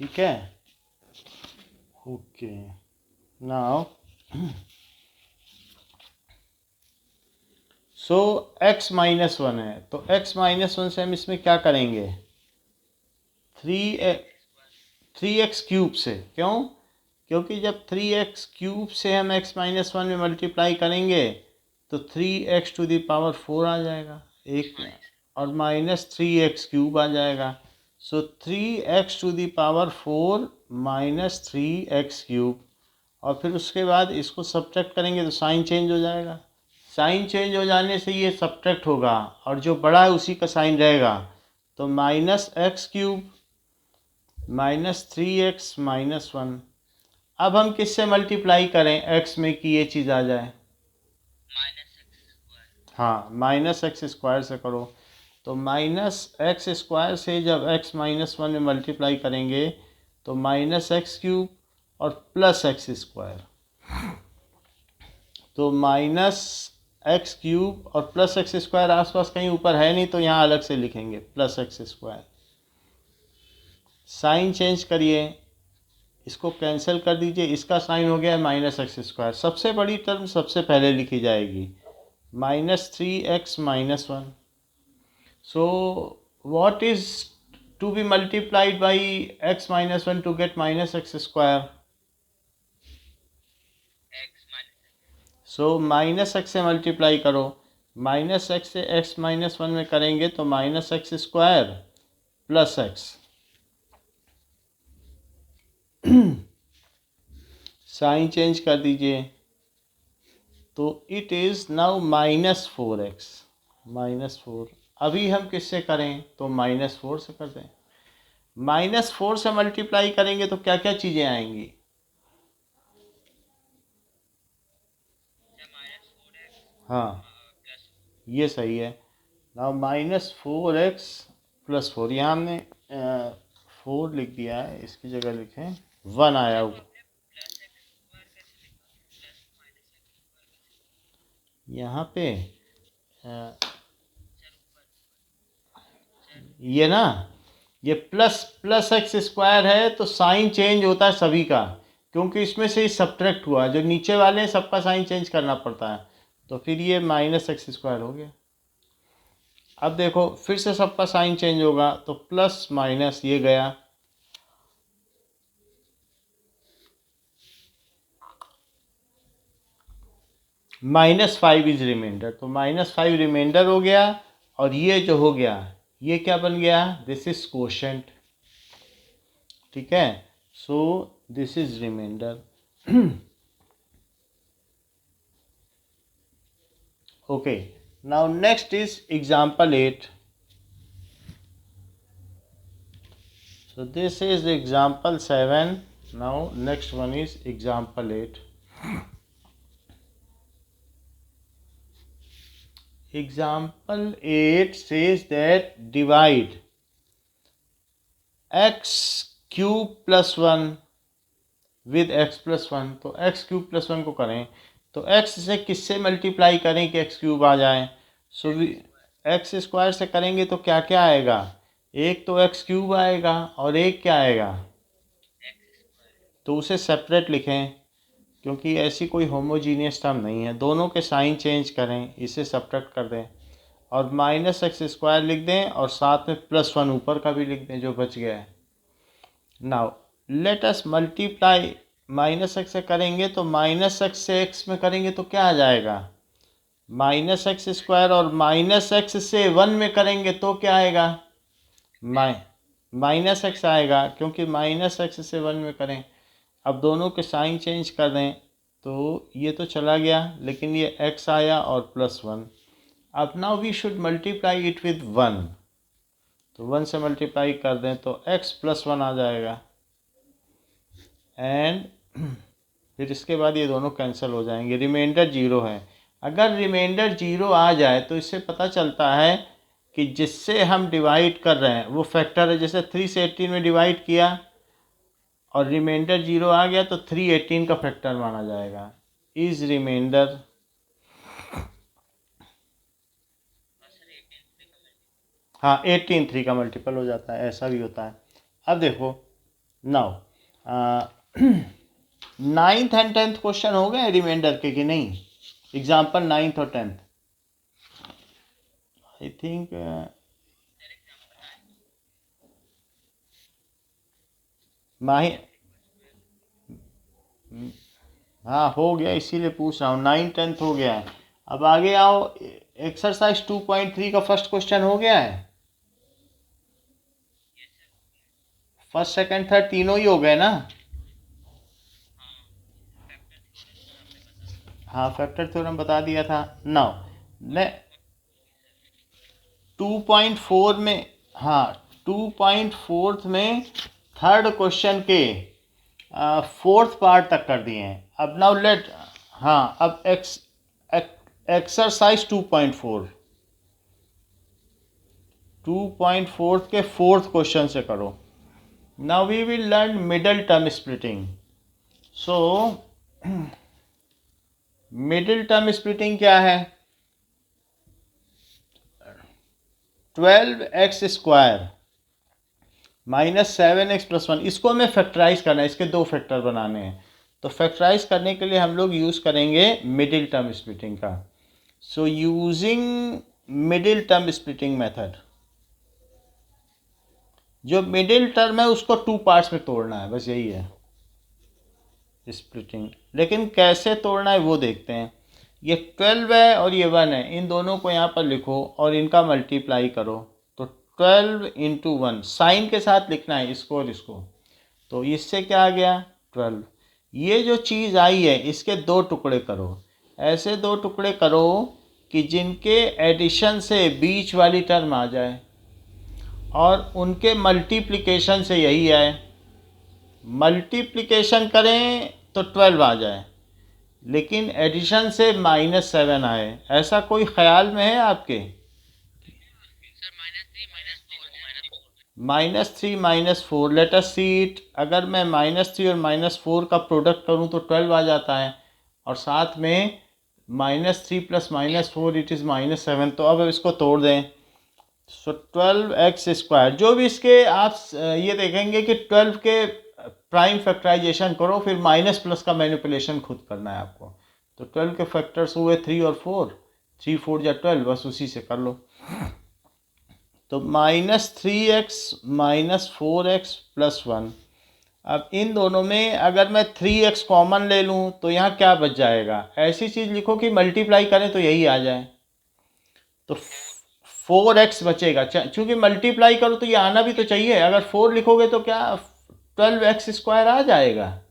ठीक है, okay. Now so x -1 है, तो x -1 से हम इसमें क्या करेंगे, 3x³ से। क्यों? क्योंकि जब 3x³ से हम x -1 में मल्टीप्लाई करेंगे तो 3x⁴ आ जाएगा एक, और -3x³ आ जाएगा। सो 3x⁴ -3x³, और फिर उसके बाद इसको सब्ट्रैक्ट करेंगे तो साइन चेंज हो जाएगा। साइन चेंज हो जाने से ये सब्ट्रैक्ट होगा और जो बड़ा है उसी का साइन रहेगा। तो -x³ -3x -1। अब हम किससे मल्टीप्लाई करें x में कि ये चीज़ आ जाए? हाँ, -x² से करो। तो -x² से जब x -1 में मल्टीप्लाई करेंगे तो -x³ और +x²। तो -x³ और +x² आसपास कहीं ऊपर है नहीं, तो यहाँ अलग से लिखेंगे +x²। साइन चेंज करिए, इसको कैंसिल कर दीजिए, इसका साइन हो गया -x²। सबसे बड़ी टर्म सबसे पहले लिखी जाएगी, -3x -1। So what is to be multiplied by x -1 to get -x²? So -x से मल्टीप्लाई करो, -x से x -1 में करेंगे तो -x² +x। साइन चेंज कर दीजिए, तो इट इज़ नाउ -4x -4। अभी हम किससे करें? तो -4 से कर दें। -4 से मल्टीप्लाई करेंगे तो क्या क्या चीज़ें आएंगी? हाँ, ये सही है। नाउ -4x +4, यहाँ हमने 4 लिख दिया है, इसकी जगह लिखें 1 आया हुआ। यहाँ पे ये ना, ये +x² है तो साइन चेंज होता है सभी का, क्योंकि इसमें से ही सब्ट्रैक्ट हुआ। जो नीचे वाले हैं सबका साइन चेंज करना पड़ता है, तो फिर ये -x² हो गया। अब देखो फिर से सबका साइन चेंज होगा, तो प्लस माइनस ये गया, -5 इज रिमाइंडर, तो -5 रिमाइंडर हो गया। और ये जो हो गया, ये क्या बन गया? This is quotient. ठीक है, so this is reminder. Okay, now next is example 8। So this is example 7. Now next one is example 8. Example 8 says that divide x³ + 1 with x+1। तो x³ + 1 को करें तो x से किससे मल्टीप्लाई करें कि x³ आ जाए? सो x² से करेंगे तो क्या क्या आएगा? एक तो x³ आएगा और एक क्या आएगा? तो उसे सेपरेट लिखें, क्योंकि ऐसी कोई होमोजीनियस टर्म नहीं है। दोनों के साइन चेंज करें, इसे सब्ट्रैक्ट कर दें और -x² लिख दें और साथ में +1 ऊपर का भी लिख दें जो बच गया है। नाउ लेट अस मल्टीप्लाई, -x से करेंगे तो -x से x में करेंगे तो क्या आ जाएगा? -x² और -x से 1 में करेंगे तो क्या आएगा? -x आएगा, क्योंकि -x से 1 में करें। अब दोनों के साइन चेंज कर दें तो ये तो चला गया, लेकिन ये x आया और +1। अब now we should multiply it with 1, तो 1 से मल्टीप्लाई कर दें तो x + 1 आ जाएगा। एंड फिर इसके बाद ये दोनों कैंसिल हो जाएंगे, रिमाइंडर 0 है। अगर रिमाइंडर 0 आ जाए तो इससे पता चलता है कि जिससे हम डिवाइड कर रहे हैं वो फैक्टर है। जैसे 3 से 18 में डिवाइड किया और रिमाइंडर 0 आ गया तो 3 18 का फैक्टर माना जाएगा। इज रिमाइंडर, हाँ 18 3 का मल्टीपल हो जाता है, ऐसा भी होता है। अब देखो now ninth and tenth question हो गए रिमाइंडर के कि नहीं? एग्जाम्पल नाइन्थ और टेंथ आई थिंक माही हाँ हो गया, इसीलिए पूछ रहा हूँ। नाइन टेंथ हो गया है। अब आगे आओ, एक्सरसाइज 2.3 का फर्स्ट क्वेश्चन हो गया है। फर्स्ट सेकंड थर्ड तीनों ही हो गए ना? हाँ फैक्टर थ्योरम बता दिया था। नाउ ने 2.4 में, हाँ 2.4 में थर्ड क्वेश्चन के फोर्थ पार्ट तक कर दिए हैं। अब नाउ लेट, हाँ अब एक्सरसाइज 2.4 के फोर्थ क्वेश्चन से करो। Now we will learn middle term splitting. So middle term splitting क्या है? 12x² माइनस 7x+1, इसको हमें फैक्टराइज करना है, इसके दो फैक्टर बनाने हैं। तो फैक्टराइज करने के लिए हम लोग यूज़ करेंगे मिडिल टर्म स्प्लिटिंग का। So using middle term splitting method, जो मिडिल टर्म है उसको टू पार्ट्स में तोड़ना है, बस यही है स्प्लिटिंग। लेकिन कैसे तोड़ना है वो देखते हैं। ये 12 है और ये 1 है, इन दोनों को यहाँ पर लिखो और इनका मल्टीप्लाई करो। तो 12 इंटू 1 साइन के साथ लिखना है इसको और इसको। तो इससे क्या आ गया 12। ये जो चीज़ आई है इसके दो टुकड़े करो, ऐसे दो टुकड़े करो कि जिनके एडिशन से बीच वाली टर्म आ जाए और उनके मल्टीप्लिकेशन से यही आए। मल्टीप्लिकेशन करें तो 12 आ जाए, लेकिन एडिशन से -7 आए। ऐसा कोई ख्याल में है आपके? -3 -4, लेट अस सी इट। अगर मैं -3 और -4 का प्रोडक्ट करूं तो 12 आ जाता है, और साथ में -3 + -4 इट इज़ -7। तो अब इसको तोड़ दें। सो 12x², जो भी इसके आप ये देखेंगे कि 12 के प्राइम फैक्टराइजेशन करो, फिर माइनस प्लस का मैनिपुलेशन खुद करना है आपको। तो 12 के फैक्टर्स हुए 3 और 4, 3 4 या 12, बस उसी से कर लो। तो -3x -4x+1। अब इन दोनों में अगर मैं 3x कॉमन ले लूँ तो यहाँ क्या बच जाएगा? ऐसी चीज़ लिखो कि मल्टीप्लाई करें तो यही आ जाए। तो 4x बचेगा, चूँकि मल्टीप्लाई करो तो ये आना भी तो चाहिए। अगर 4 लिखोगे तो क्या 12x² आ जाएगा?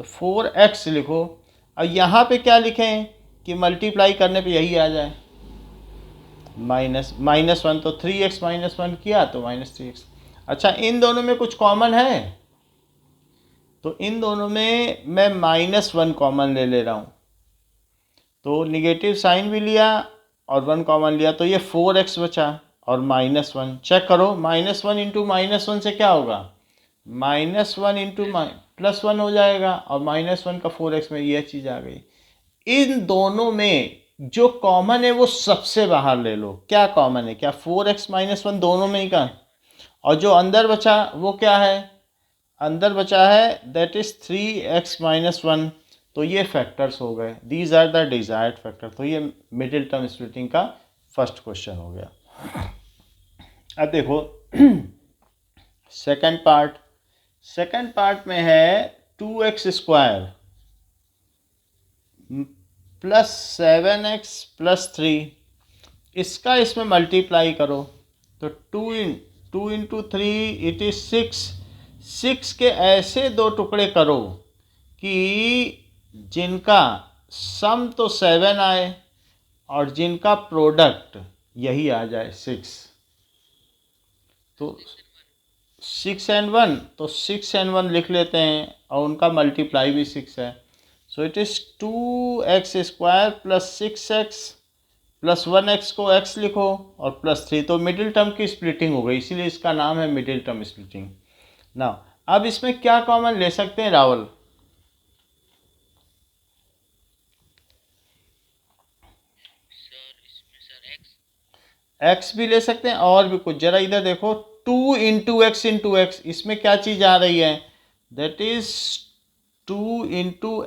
तो 4x लिखो। अब यहाँ पे क्या लिखें कि मल्टीप्लाई करने पे यही आ जाए? -1। तो 3x -1 किया तो -3x। अच्छा, इन दोनों में कुछ कॉमन है? तो इन दोनों में मैं -1 कॉमन ले रहा हूँ। तो निगेटिव साइन भी लिया और 1 कॉमन लिया, तो ये 4x बचा और -1। चेक करो, -1 इंटू -1 से क्या होगा? -1 इंटू +1 हो जाएगा, और -1 का 4x में यह चीज़ आ गई। इन दोनों में जो कॉमन है वो सबसे बाहर ले लो। क्या कॉमन है? क्या 4x -1 दोनों में ही का? और जो अंदर बचा वो क्या है? अंदर बचा है दैट इज 3x -1। तो ये फैक्टर्स हो गए, these are the desired factor. तो ये मिडिल टर्म स्प्लिटिंग का फर्स्ट क्वेश्चन हो गया। अब देखो सेकंड पार्ट। सेकंड पार्ट में है 2x² +7x+3। इसका इसमें मल्टीप्लाई करो तो 2 इंटू 3 इट इज 6। 6 के ऐसे दो टुकड़े करो कि जिनका सम तो 7 आए और जिनका प्रोडक्ट यही आ जाए 6। तो 6 and 1, तो 6 and 1 लिख लेते हैं और उनका मल्टीप्लाई भी 6 है। So it is 2x² + 6x + 1x को x लिखो और +3। तो मिडिल टर्म की स्प्लिटिंग हो गई, इसीलिए इसका नाम है मिडिल टर्म स्प्लिटिंग। ना अब इसमें क्या कॉमन ले सकते हैं राहुल? x भी ले सकते हैं और भी कुछ। जरा इधर देखो, 2 इंटू x इंटू एक्स, इसमें क्या चीज़ आ रही है? दैट इज 2 ×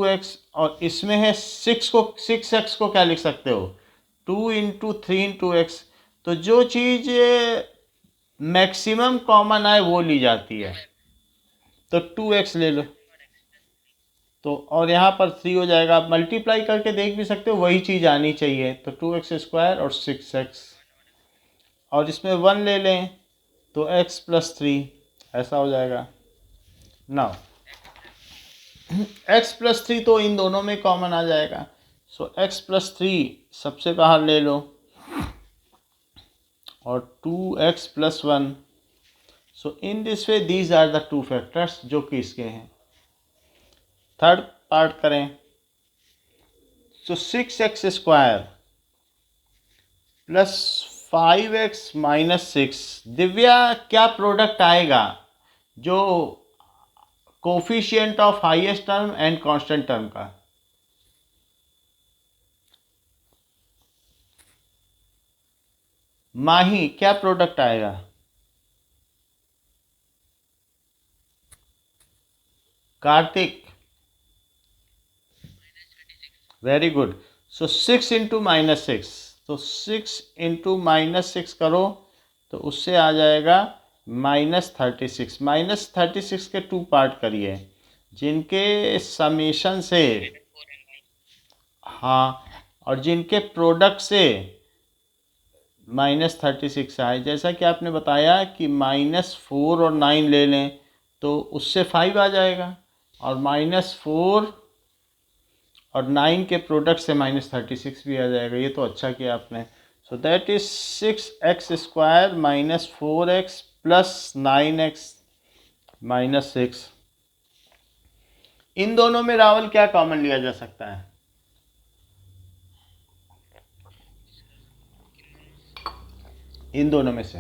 x, और इसमें है 6x को क्या लिख सकते हो, 2 × 3 × x। तो जो चीज़ मैक्सिमम कॉमन आए वो ली जाती है, तो 2x ले लो। तो और यहाँ पर 3 हो जाएगा, आप मल्टीप्लाई करके देख भी सकते हो, वही चीज़ आनी चाहिए। तो 2x² और 6x, और इसमें 1 ले लें तो x+3 ऐसा हो जाएगा। नाउ x+3 तो इन दोनों में कॉमन आ जाएगा, सो x+3 सबसे बाहर ले लो, और 2x+1। So in this way these are the two factors जो कि इसके हैं। थर्ड पार्ट करें, सो 6x² प्लस 5x-6। दिव्या, क्या प्रोडक्ट आएगा जो coefficient of highest term and constant term का? माही, क्या प्रोडक्ट आएगा? Kartik, very good. सो 6 × -6, तो 6 × -6 करो तो उससे आ जाएगा -36। -36 के 2 पार्ट करिए जिनके समेशन से, हाँ, और जिनके प्रोडक्ट से -36 आए। जैसा कि आपने बताया कि -4 और 9 ले लें तो उससे 5 आ जाएगा, और -4 और 9 के प्रोडक्ट से -36 भी आ जाएगा। ये तो अच्छा किया आपने। So that is 6x² -4x plus 9x -6। इन दोनों में रावल क्या कॉमन लिया जा सकता है? इन दोनों में से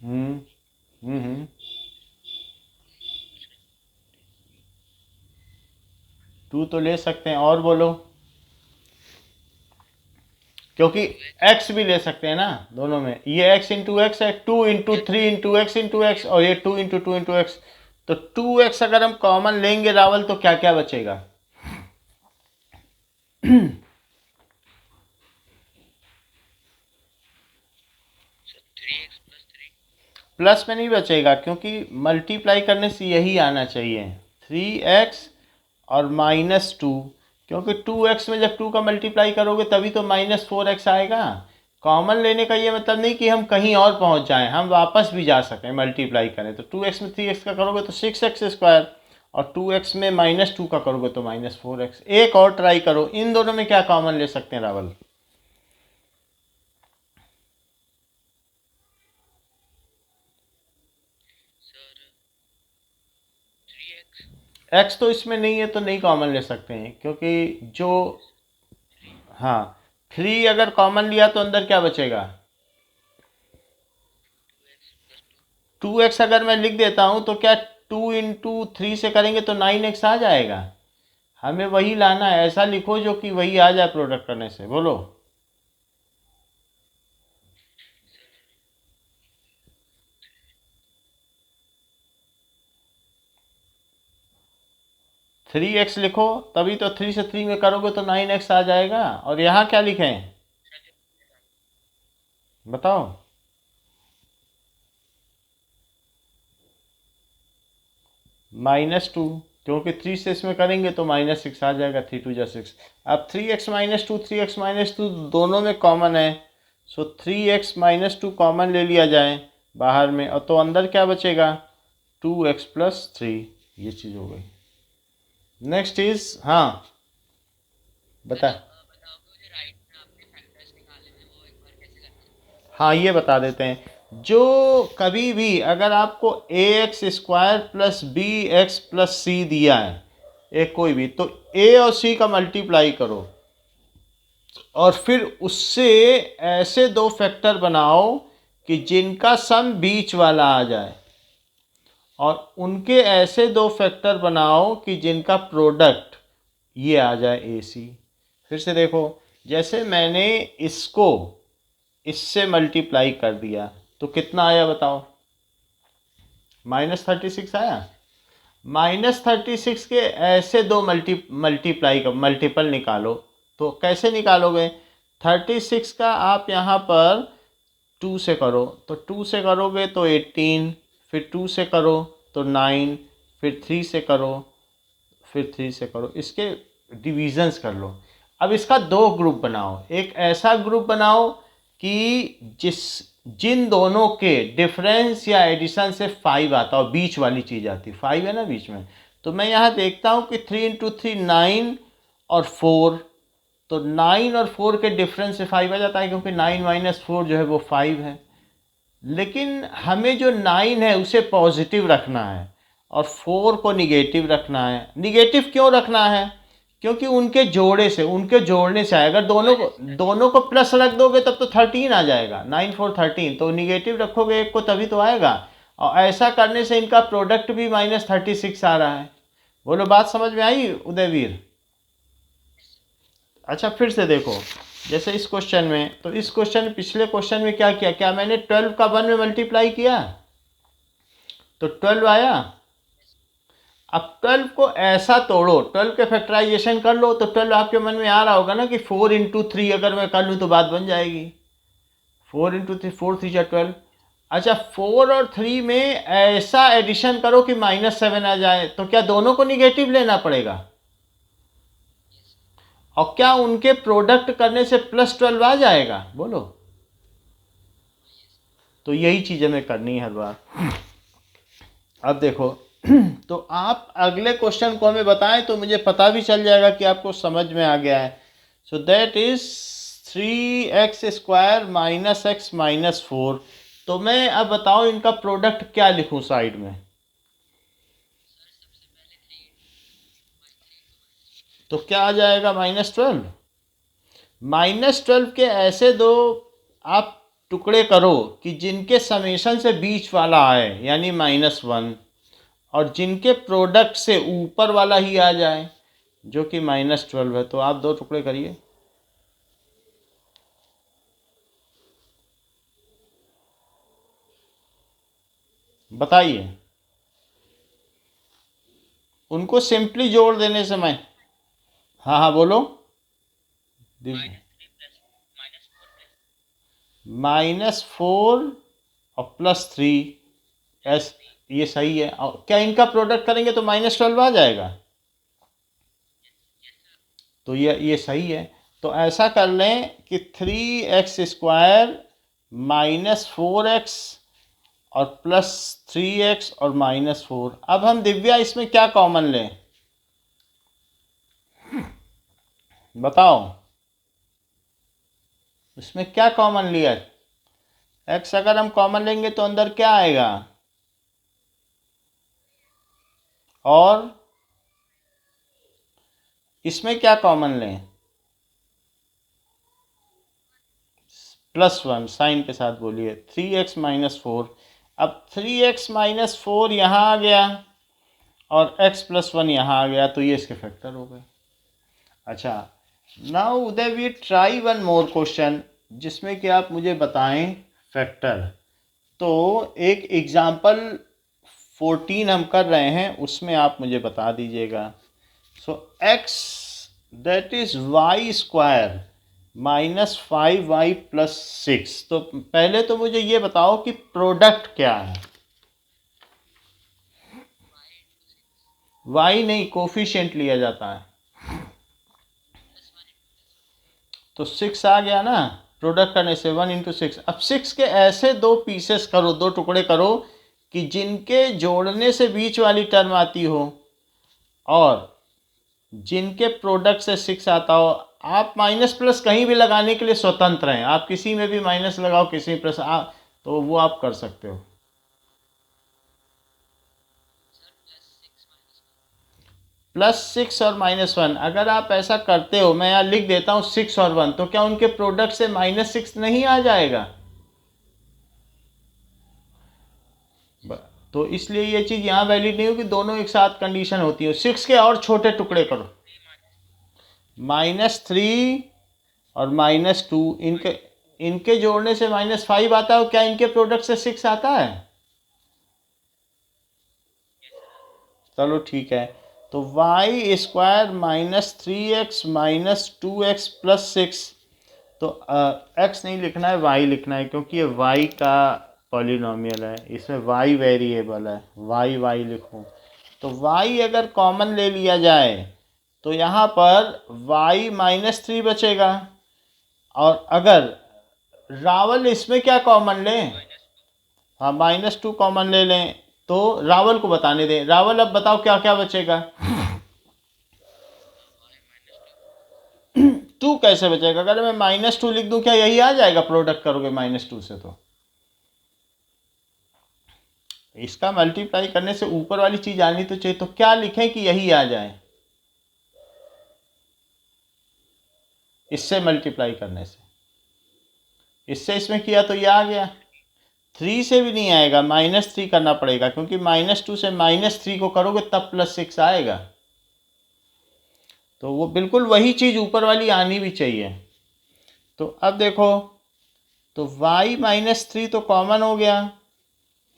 हम्म हम्म 2 तो ले सकते हैं, और बोलो, क्योंकि x भी ले सकते हैं ना दोनों में। ये x × x है, 2 × 3 × x × x, और ये 2 × 2 × x। तो 2x अगर हम कॉमन लेंगे रावल तो क्या क्या बचेगा? प्लस में नहीं बचेगा, क्योंकि मल्टीप्लाई करने से यही आना चाहिए, 3x और -2, क्योंकि 2x में जब 2 का मल्टीप्लाई करोगे तभी तो -4x आएगा। कॉमन लेने का ये मतलब नहीं कि हम कहीं और पहुंच जाएं, हम वापस भी जा सकें मल्टीप्लाई करें। तो 2x में 3x का करोगे तो 6x², और 2x में -2 का करोगे तो -4x। एक और ट्राई करो, इन दोनों में क्या कॉमन ले सकते हैं रावल? x तो इसमें नहीं है तो नहीं कॉमन ले सकते हैं, क्योंकि जो, हाँ, 3 अगर कॉमन लिया तो अंदर क्या बचेगा? 2x अगर मैं लिख देता हूं तो क्या 2 × 3 से करेंगे तो 9x आ जाएगा? हमें वही लाना है, ऐसा लिखो जो कि वही आ जाए प्रोडक्ट करने से। बोलो। 3x लिखो, तभी तो 3 से 3 में करोगे तो 9x आ जाएगा। और यहाँ क्या लिखें बताओ? -2, क्योंकि 3 से इसमें करेंगे तो -6 आ जाएगा, 3 × 2 = 6। अब 3x -2 3x -2 दोनों में कॉमन है, सो 3x -2 कॉमन ले लिया जाए बाहर में, और तो अंदर क्या बचेगा? 2x + 3। ये चीज़ हो गई। नेक्स्ट इज, हाँ बता। हाँ, ये बता देते हैं। जो कभी भी अगर आपको ax² + bx + c दिया है, एक कोई भी, तो a और c का मल्टीप्लाई करो, और फिर उससे ऐसे दो फैक्टर बनाओ कि जिनका सम बीच वाला आ जाए, और उनके ऐसे दो फैक्टर बनाओ कि जिनका प्रोडक्ट ये आ जाए AC। फिर से देखो, जैसे मैंने इसको इससे मल्टीप्लाई कर दिया तो कितना आया बताओ? -36 आया। -36 के ऐसे दो मल्टीपल निकालो। तो कैसे निकालोगे? 36 का आप यहाँ पर 2 से करो, तो 2 से करोगे तो 18, फिर 2 से करो तो 9, फिर 3 से करो, फिर 3 से करो, इसके डिविजन्स कर लो। अब इसका दो ग्रुप बनाओ। एक ऐसा ग्रुप बनाओ कि जिन दोनों के डिफरेंस या एडिशन से 5 आता हो, बीच वाली चीज़ आती, 5 है ना बीच में। तो मैं यहाँ देखता हूँ कि 3 × 3 9 और 4, तो 9 और 4 के डिफरेंस से 5 आ जाता है, क्योंकि 9 - 4 जो है वो 5 है। लेकिन हमें जो 9 है उसे पॉजिटिव रखना है और 4 को निगेटिव रखना है। निगेटिव क्यों रखना है? क्योंकि उनके जोड़ने से आए। अगर दोनों को प्लस रख दोगे तब तो 13 आ जाएगा, 9 4 13। तो निगेटिव रखोगे एक को तभी तो आएगा। और ऐसा करने से इनका प्रोडक्ट भी -36 आ रहा है। बोलो, बात समझ में आई उदयवीर? अच्छा, फिर से देखो, जैसे इस क्वेश्चन में, तो इस क्वेश्चन पिछले क्वेश्चन में क्या किया? क्या मैंने 12 का 1 में मल्टीप्लाई किया तो 12 आया। अब 12 को ऐसा तोड़ो, 12 के फैक्टराइजेशन कर लो, तो 12 आपके मन में आ रहा होगा ना कि 4 × 3 अगर मैं कर लूँ तो बात बन जाएगी। 4 × 3, 4 3 जा 12। अच्छा, 4 और 3 में ऐसा एडिशन करो कि -7 आ जाए, तो क्या दोनों को निगेटिव लेना पड़ेगा? और क्या उनके प्रोडक्ट करने से +12 आ जाएगा? बोलो। तो यही चीज़ हमें करनी है हर बार। अब देखो, तो आप अगले क्वेश्चन को हमें बताएं तो मुझे पता भी चल जाएगा कि आपको समझ में आ गया है। So that is 3x² - x - 4। तो मैं अब बताओ इनका प्रोडक्ट क्या लिखूं साइड में? तो क्या आ जाएगा? -12। -12 के ऐसे दो आप टुकड़े करो कि जिनके समेशन से बीच वाला आए, यानी -1, और जिनके प्रोडक्ट से ऊपर वाला ही आ जाए जो कि -12 है। तो आप दो टुकड़े करिए। बताइए। उनको सिंपली जोड़ देने से मैं, हाँ हाँ बोलो। -4 और +3, एस, ये सही है। और क्या इनका प्रोडक्ट करेंगे तो -12 आ जाएगा? तो ये सही है। तो ऐसा कर लें कि 3x² -4x और +3x और -4। अब हम दिव्या इसमें क्या कॉमन लें? बताओ, इसमें क्या कॉमन लिया? x अगर हम कॉमन लेंगे तो अंदर क्या आएगा? और इसमें क्या कॉमन लें? +1 साइन के साथ बोलिए। 3x - 4। अब 3x - 4 यहाँ आ गया और x + 1 यहाँ आ गया, तो ये इसके फैक्टर हो गए। अच्छा, now Uday we try one more question, जिसमें कि आप मुझे बताएं फैक्टर। तो एक एग्जाम्पल 14 हम कर रहे हैं, उसमें आप मुझे बता दीजिएगा। सो x that is y² -5y + 6। तो पहले तो मुझे ये बताओ कि प्रोडक्ट क्या है? y नहीं, कोफिशिएंट लिया जाता है। तो 6 आ गया ना प्रोडक्ट करने से, 1 × 6। अब 6 के ऐसे दो पीसेस करो, दो टुकड़े करो कि जिनके जोड़ने से बीच वाली टर्म आती हो और जिनके प्रोडक्ट से 6 आता हो। आप माइनस प्लस कहीं भी लगाने के लिए स्वतंत्र हैं। आप किसी में भी माइनस लगाओ, किसी प्लस तो वो आप कर सकते हो। +6 और -1, अगर आप ऐसा करते हो, मैं यहाँ लिख देता हूँ 6 और 1, तो क्या उनके प्रोडक्ट से -6 नहीं आ जाएगा? तो इसलिए ये चीज़ यहाँ वैलिड नहीं होगी, दोनों एक साथ कंडीशन होती है। 6 के और छोटे टुकड़े करो, -3 और -2, इनके जोड़ने से -5 आता है, क्या इनके प्रोडक्ट से 6 आता है? चलो ठीक है, तो वाई स्क्वायर -3x -2x + 6, तो x नहीं लिखना है, y लिखना है, क्योंकि ये y का पॉलिनोमियल है, इसमें y वेरिएबल है, y लिखूँ तो y अगर कॉमन ले लिया जाए तो यहाँ पर y -3 बचेगा। और अगर रावल इसमें क्या कॉमन लें? हाँ, -2 कॉमन ले लें, तो रावल को बताने दें। रावल अब बताओ क्या क्या बचेगा? 2 कैसे बचेगा? अगर मैं -2 लिख दूं क्या यही आ जाएगा? प्रोडक्ट करोगे -2 से तो इसका मल्टीप्लाई करने से ऊपर वाली चीज आनी तो चाहिए, तो क्या लिखें कि यही आ जाए? इससे मल्टीप्लाई करने से, इससे इसमें किया तो ये आ गया। 3 से भी नहीं आएगा, -3 करना पड़ेगा, क्योंकि -2 से -3 को करोगे तब +6 आएगा। तो वो बिल्कुल वही चीज़ ऊपर वाली आनी भी चाहिए। तो अब देखो, तो y -3 तो कॉमन हो गया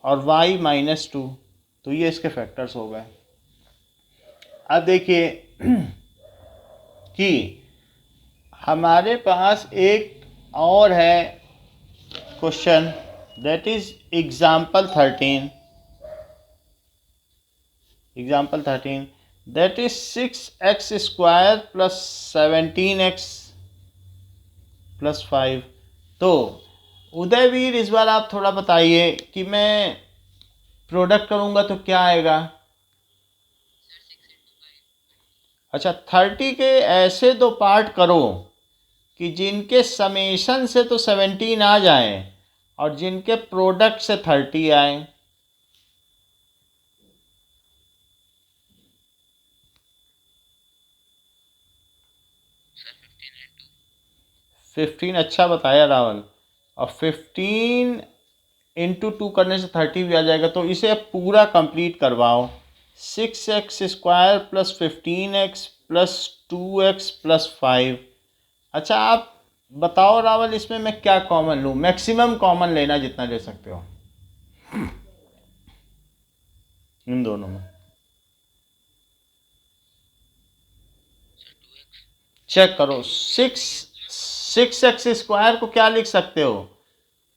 और y -2, तो ये इसके फैक्टर्स हो गए। अब देखिए कि हमारे पास एक और है question, that is example 13 that is 6x² + 17x + 5। तो उदयवीर इस बार आप थोड़ा बताइए कि मैं प्रोडक्ट करूंगा तो क्या आएगा? अच्छा, 30 के ऐसे दो पार्ट करो कि जिनके समेशन से तो 17 आ जाए और जिनके प्रोडक्ट से 30 आए। सर 15 अच्छा बताया रावल, और 15 × 2 करने से 30 भी आ जाएगा, तो इसे अब पूरा कंप्लीट करवाओ। 6x² + 15x + 2x + 5। अच्छा आप बताओ रावल, इसमें मैं क्या कॉमन लूँ? मैक्सिमम कॉमन लेना जितना ले सकते हो इन दोनों में। चेक करो, 6x² को क्या लिख सकते हो?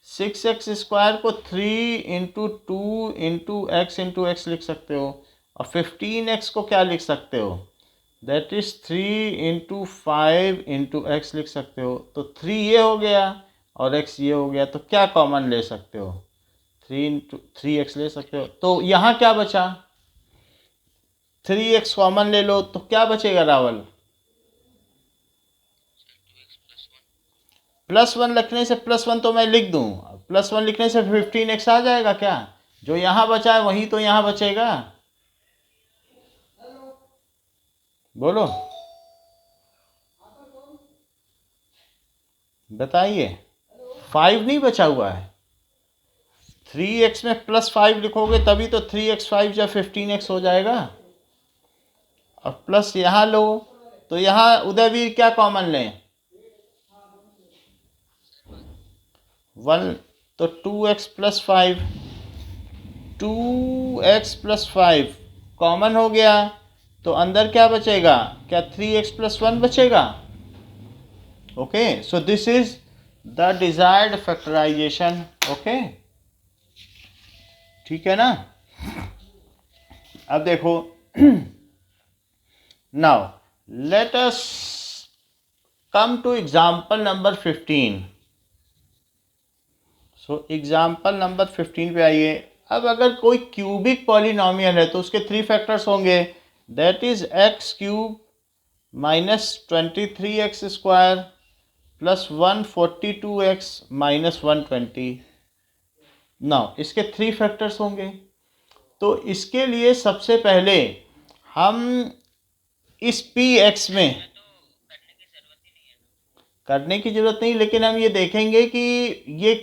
6x² को 3 × 2 × x × x लिख सकते हो, और 15x को क्या लिख सकते हो? दैट इज 3 × 5 × x लिख सकते हो। तो 3 ये हो गया और x ये हो गया, तो क्या कॉमन ले सकते हो? 3 × 3x ले सकते हो। तो यहाँ क्या बचा? 3x कॉमन ले लो, तो क्या बचेगा रावल? +1 लिखने से +1 तो मैं लिख दूं, +1 लिखने से 15x आ जाएगा क्या? जो यहाँ बचा है वही तो यहाँ बचेगा। बोलो बताइए, 5 नहीं बचा हुआ है। 3x में +5 लिखोगे तभी तो 3x 5 या 15x हो जाएगा। और प्लस यहाँ लो, तो यहाँ उदयवीर क्या कॉमन लें? 1, तो 2x + 5, 2x + 5 कॉमन हो गया, तो अंदर क्या बचेगा? क्या 3x + 1 बचेगा? Okay, so this is the desired factorization. Okay, ठीक है ना? अब देखो, now let us come to example number 15। So example number 15 पे आइए। अब अगर कोई क्यूबिक पॉलिनोमियल है तो उसके 3 फैक्टर्स होंगे, that is x³ -23x² + 142x -120। Now इसके 3 फैक्टर्स होंगे, तो इसके लिए सबसे पहले हम इस px में करने की जरूरत नहीं, लेकिन हम ये देखेंगे कि ये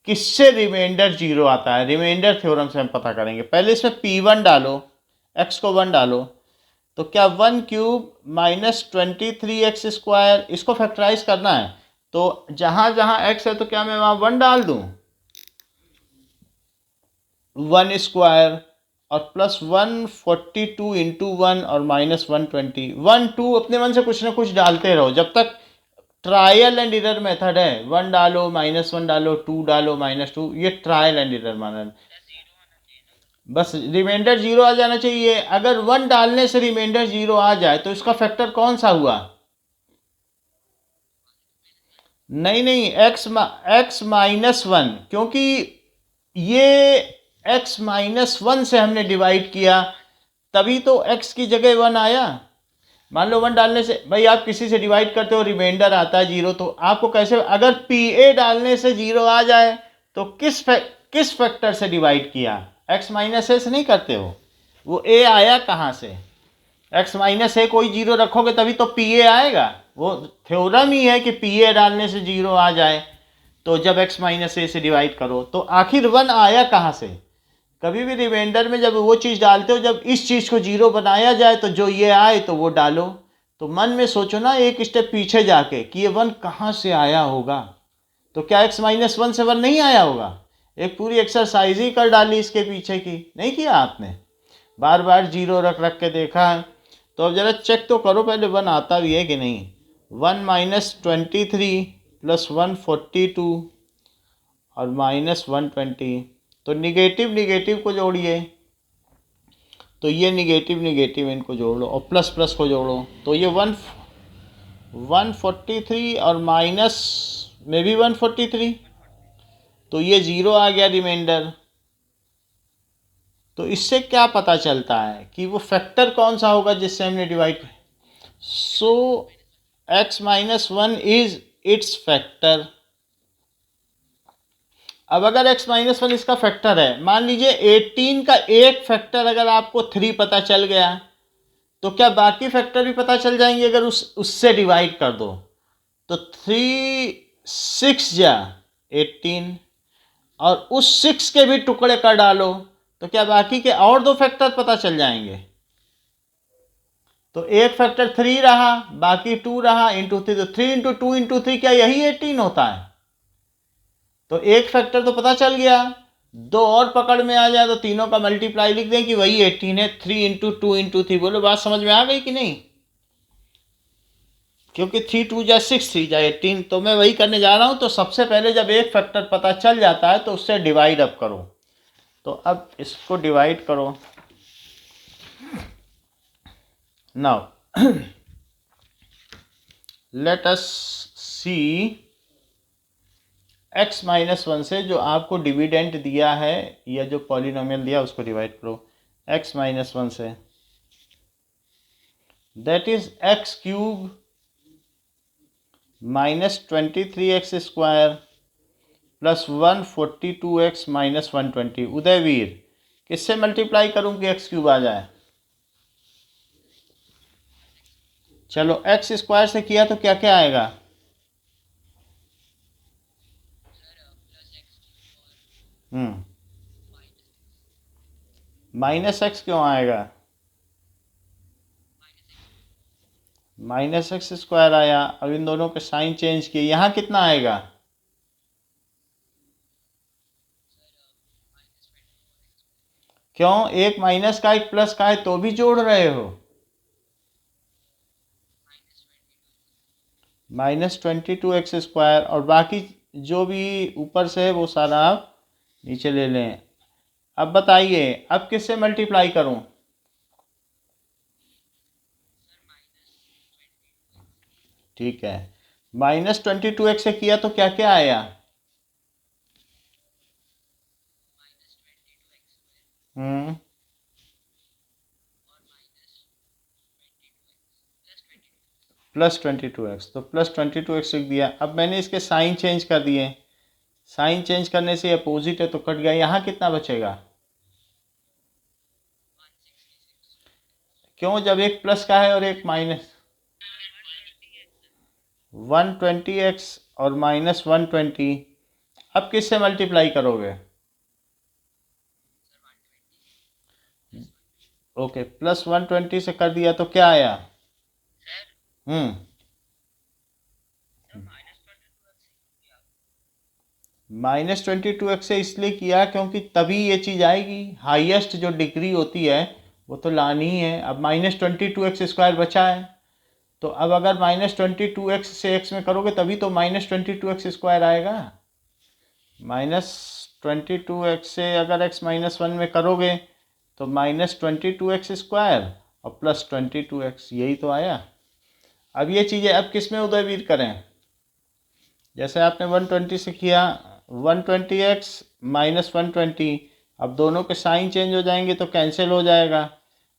किससे रिमाइंडर 0 आता है। रिमाइंडर थ्योरम से हम पता करेंगे। पहले इसमें p1 डालो, x को 1 डालो, तो क्या 1³ -23x², इसको फैक्टराइज करना है, तो जहाँ जहाँ x है तो क्या मैं वहाँ 1 डाल दूँ, 1 स्क्वायर और प्लस 142 इंटू 1 और माइनस 120, 1 2 अपने मन से कुछ ना कुछ डालते रहो जब तक ट्रायल एंड एरर मेथड है। 1 डालो, -1 डालो, 2 डालो, -2, ये ट्रायल एंड एरर माना, बस रिमाइंडर 0 आ जाना चाहिए। अगर 1 डालने से रिमाइंडर 0 आ जाए तो इसका फैक्टर कौन सा हुआ? नहीं नहीं, x -1, क्योंकि ये x-1 से हमने डिवाइड किया तभी तो x की जगह 1 आया। मान लो 1 डालने से, भाई आप किसी से डिवाइड करते हो रिमाइंडर आता है 0, तो आपको कैसे, अगर पी डालने से 0 आ जाए तो किस फैक्टर से डिवाइड किया? x-a से नहीं करते हो, वो a आया कहाँ से? x-a कोई 0 रखोगे तभी तो pa आएगा। वो थ्योरम ही है कि pa डालने से 0 आ जाए, तो जब x-a से डिवाइड करो तो आखिर 1 आया कहाँ से? कभी भी रिमाइंडर में जब वो चीज़ डालते हो, जब इस चीज़ को 0 बनाया जाए तो जो ये आए तो वो डालो। तो मन में सोचो ना एक स्टेप पीछे जाके कि ये 1 कहाँ से आया होगा, तो क्या x-1 से 1 नहीं आया होगा? एक पूरी एक्सरसाइज ही कर डाली इसके पीछे की, नहीं किया आपने? बार बार 0 रख रख के देखा है, तो अब ज़रा चेक तो करो पहले 1 आता भी है कि नहीं। 1 -23 प्लस 142 और -120, तो निगेटिव निगेटिव को जोड़िए, तो ये निगेटिव निगेटिव इनको जोड़ लो और प्लस प्लस को जोड़ो, तो ये 143 और माइनस में भी 143, तो ये 0 आ गया रिमाइंडर। तो इससे क्या पता चलता है कि वो फैक्टर कौन सा होगा जिससे हमने डिवाइड किया? सो x-1 इज इट्स फैक्टर। अब अगर x-1 इसका फैक्टर है, मान लीजिए 18 का एक फैक्टर अगर आपको 3 पता चल गया, तो क्या बाकी फैक्टर भी पता चल जाएंगे अगर उससे डिवाइड कर दो? तो 3 6 जा 18 और उस 6 के भी टुकड़े कर डालो, तो क्या बाकी के और 2 फैक्टर पता चल जाएंगे? तो एक फैक्टर 3 रहा, बाकी 2 रहा, इंटू 3, तो 3 इंटू 2 इंटू 3 क्या यही 18 होता है? तो एक फैक्टर तो पता चल गया, 2 और पकड़ में आ जाए तो तीनों का मल्टीप्लाई लिख दें कि वही 18 है। 3 इंटू 2 इंटू 3, बोलो बात समझ में आ गई कि नहीं? क्योंकि 3 2 जा 6, 3 जा 18, तो मैं वही करने जा रहा हूँ। तो सबसे पहले जब एक फैक्टर पता चल जाता है तो उससे डिवाइड अप करो। तो अब इसको डिवाइड करो। नाउ लेट अस सी x-1 से जो आपको डिविडेंड दिया है या जो पॉलिनोमियल दिया उसको डिवाइड करो x-1 से, that is x³ -23x² plus 142x -120। Udayveer, किससे मल्टीप्लाई करूँ कि x³ आ जाए? चलो x² से किया तो क्या क्या आएगा? -x क्यों आएगा? -x² आया। अब इन दोनों के साइन चेंज किए, यहाँ कितना आएगा? क्यों, एक माइनस का एक प्लस का है तो भी जोड़ रहे हो? -22x² और बाकी जो भी ऊपर से है वो सारा आप नीचे ले लें। अब बताइए अब किससे मल्टीप्लाई करूं? ठीक है, -22x से किया तो क्या क्या आया? हम्म +22x, तो +22x लिख दिया। अब मैंने इसके साइन चेंज कर दिए, साइन चेंज करने से अपोजिट है तो कट गया। यहाँ कितना बचेगा? क्यों, जब एक प्लस का है और एक माइनस? 120x और -120, अब किससे मल्टीप्लाई करोगे? ओके, +120 से कर दिया तो क्या आया? हम्म -22x से इसलिए किया क्योंकि तभी ये चीज़ आएगी, हाईएस्ट जो डिग्री होती है वो तो लानी ही है। अब -22x² बचा है, तो अब अगर -22x से x में करोगे तभी तो -22x² आएगा। -22x से अगर x -1 में करोगे तो -22x² और +22x, यही तो आया। अब ये चीज़ें अब किस में उदयवीर करें? जैसे आपने 120 से किया, 120x -120, अब दोनों के साइन चेंज हो जाएंगे तो कैंसिल हो जाएगा।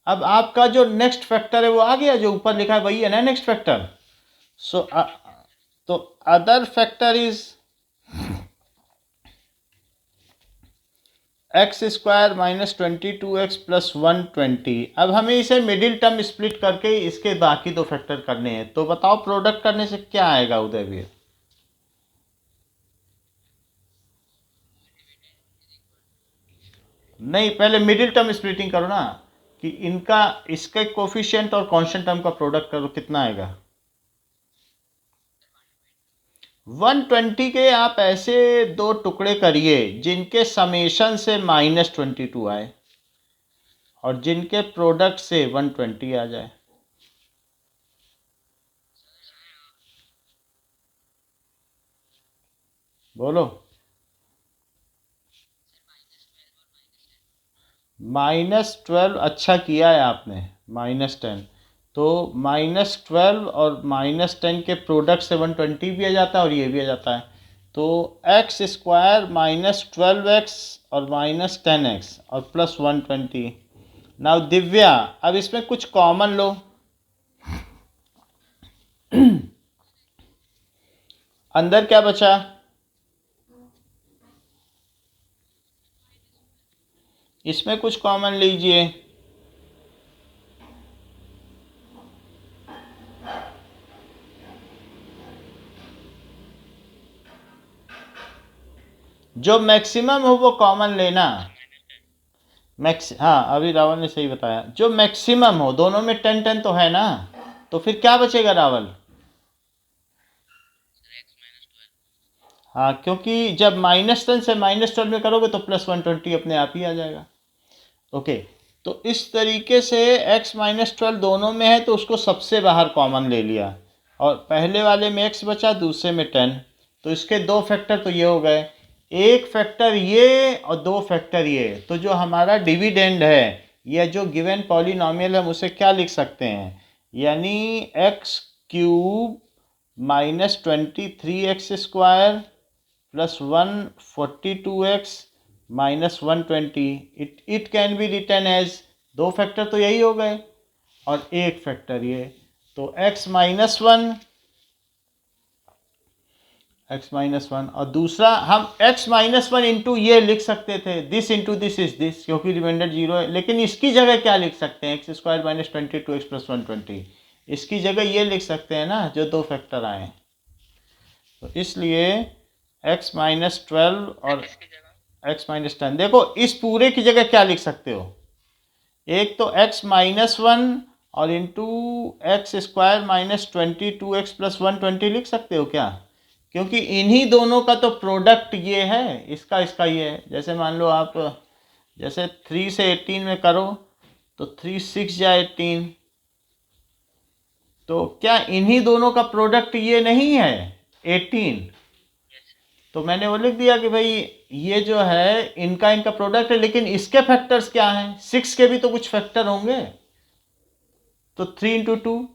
अब आपका जो नेक्स्ट फैक्टर है वो आ गया, जो ऊपर लिखा है वही है ना नेक्स्ट फैक्टर। तो other factor is x² -22x + 120। अब हमें इसे मिडिल टर्म स्प्लिट करके इसके बाकी दो फैक्टर करने हैं। तो बताओ प्रोडक्ट करने से क्या आएगा उदयवीर? नहीं, पहले मिडिल टर्म स्प्लिटिंग करो ना, कि इनका इसका कोफिशिएंट और कांस्टेंट टर्म का प्रोडक्ट करो, कितना आएगा? 120 के आप ऐसे दो टुकड़े करिए जिनके समेशन से -22 आए और जिनके प्रोडक्ट से 120 आ जाए। बोलो। -12, अच्छा किया है आपने, -10। तो -12 और -10 के प्रोडक्ट से 120 भी आ जाता है और ये भी आ जाता है। तो x² -12x और -10x और +120। नाउ दिव्या, अब इसमें कुछ कॉमन लो। अंदर क्या बचा? इसमें कुछ कॉमन लीजिए। जो मैक्सिमम हो वो कॉमन लेना। हाँ, अभी रावल ने सही बताया, जो मैक्सिमम हो। दोनों में 10-10 तो है ना, तो फिर क्या बचेगा रावल? हाँ, क्योंकि जब -10 से -12 में करोगे तो +120 अपने आप ही आ जाएगा। ओके, तो इस तरीके से x -12 दोनों में है तो उसको सबसे बाहर कॉमन ले लिया, और पहले वाले में x बचा, दूसरे में 10। तो इसके दो फैक्टर तो ये हो गए, एक फैक्टर ये और दो फैक्टर ये। तो जो हमारा डिविडेंड है या जो गिवन पॉलिनॉमियल है हम उसे क्या लिख सकते हैं? यानी x³ -23x² + 142x -120। It can be written as, दो फैक्टर तो यही हो गए और एक फैक्टर ये। तो x-1 और दूसरा हम x-1 इंटू ये लिख सकते थे, this into this is this, क्योंकि रिमाइंडर 0 है। लेकिन इसकी जगह क्या लिख सकते हैं? x² -22x + 120। इसकी जगह ये लिख सकते हैं ना, जो दो फैक्टर आए। तो इसलिए x -12 और x -10। देखो इस पूरे की जगह क्या लिख सकते हो? एक तो x -1 और इंटू x² -22x + 120 लिख सकते हो क्या? क्योंकि इन्हीं दोनों का तो प्रोडक्ट ये है, इसका इसका ये है। जैसे मान लो आप, जैसे 3 से 18 में करो तो 3 6 या 18, तो क्या इन्हीं दोनों का प्रोडक्ट ये नहीं है 18? तो मैंने वो लिख दिया कि भाई ये जो है इनका प्रोडक्ट है, लेकिन इसके फैक्टर्स क्या हैं? 6 के भी तो कुछ फैक्टर होंगे, तो 3 × 2।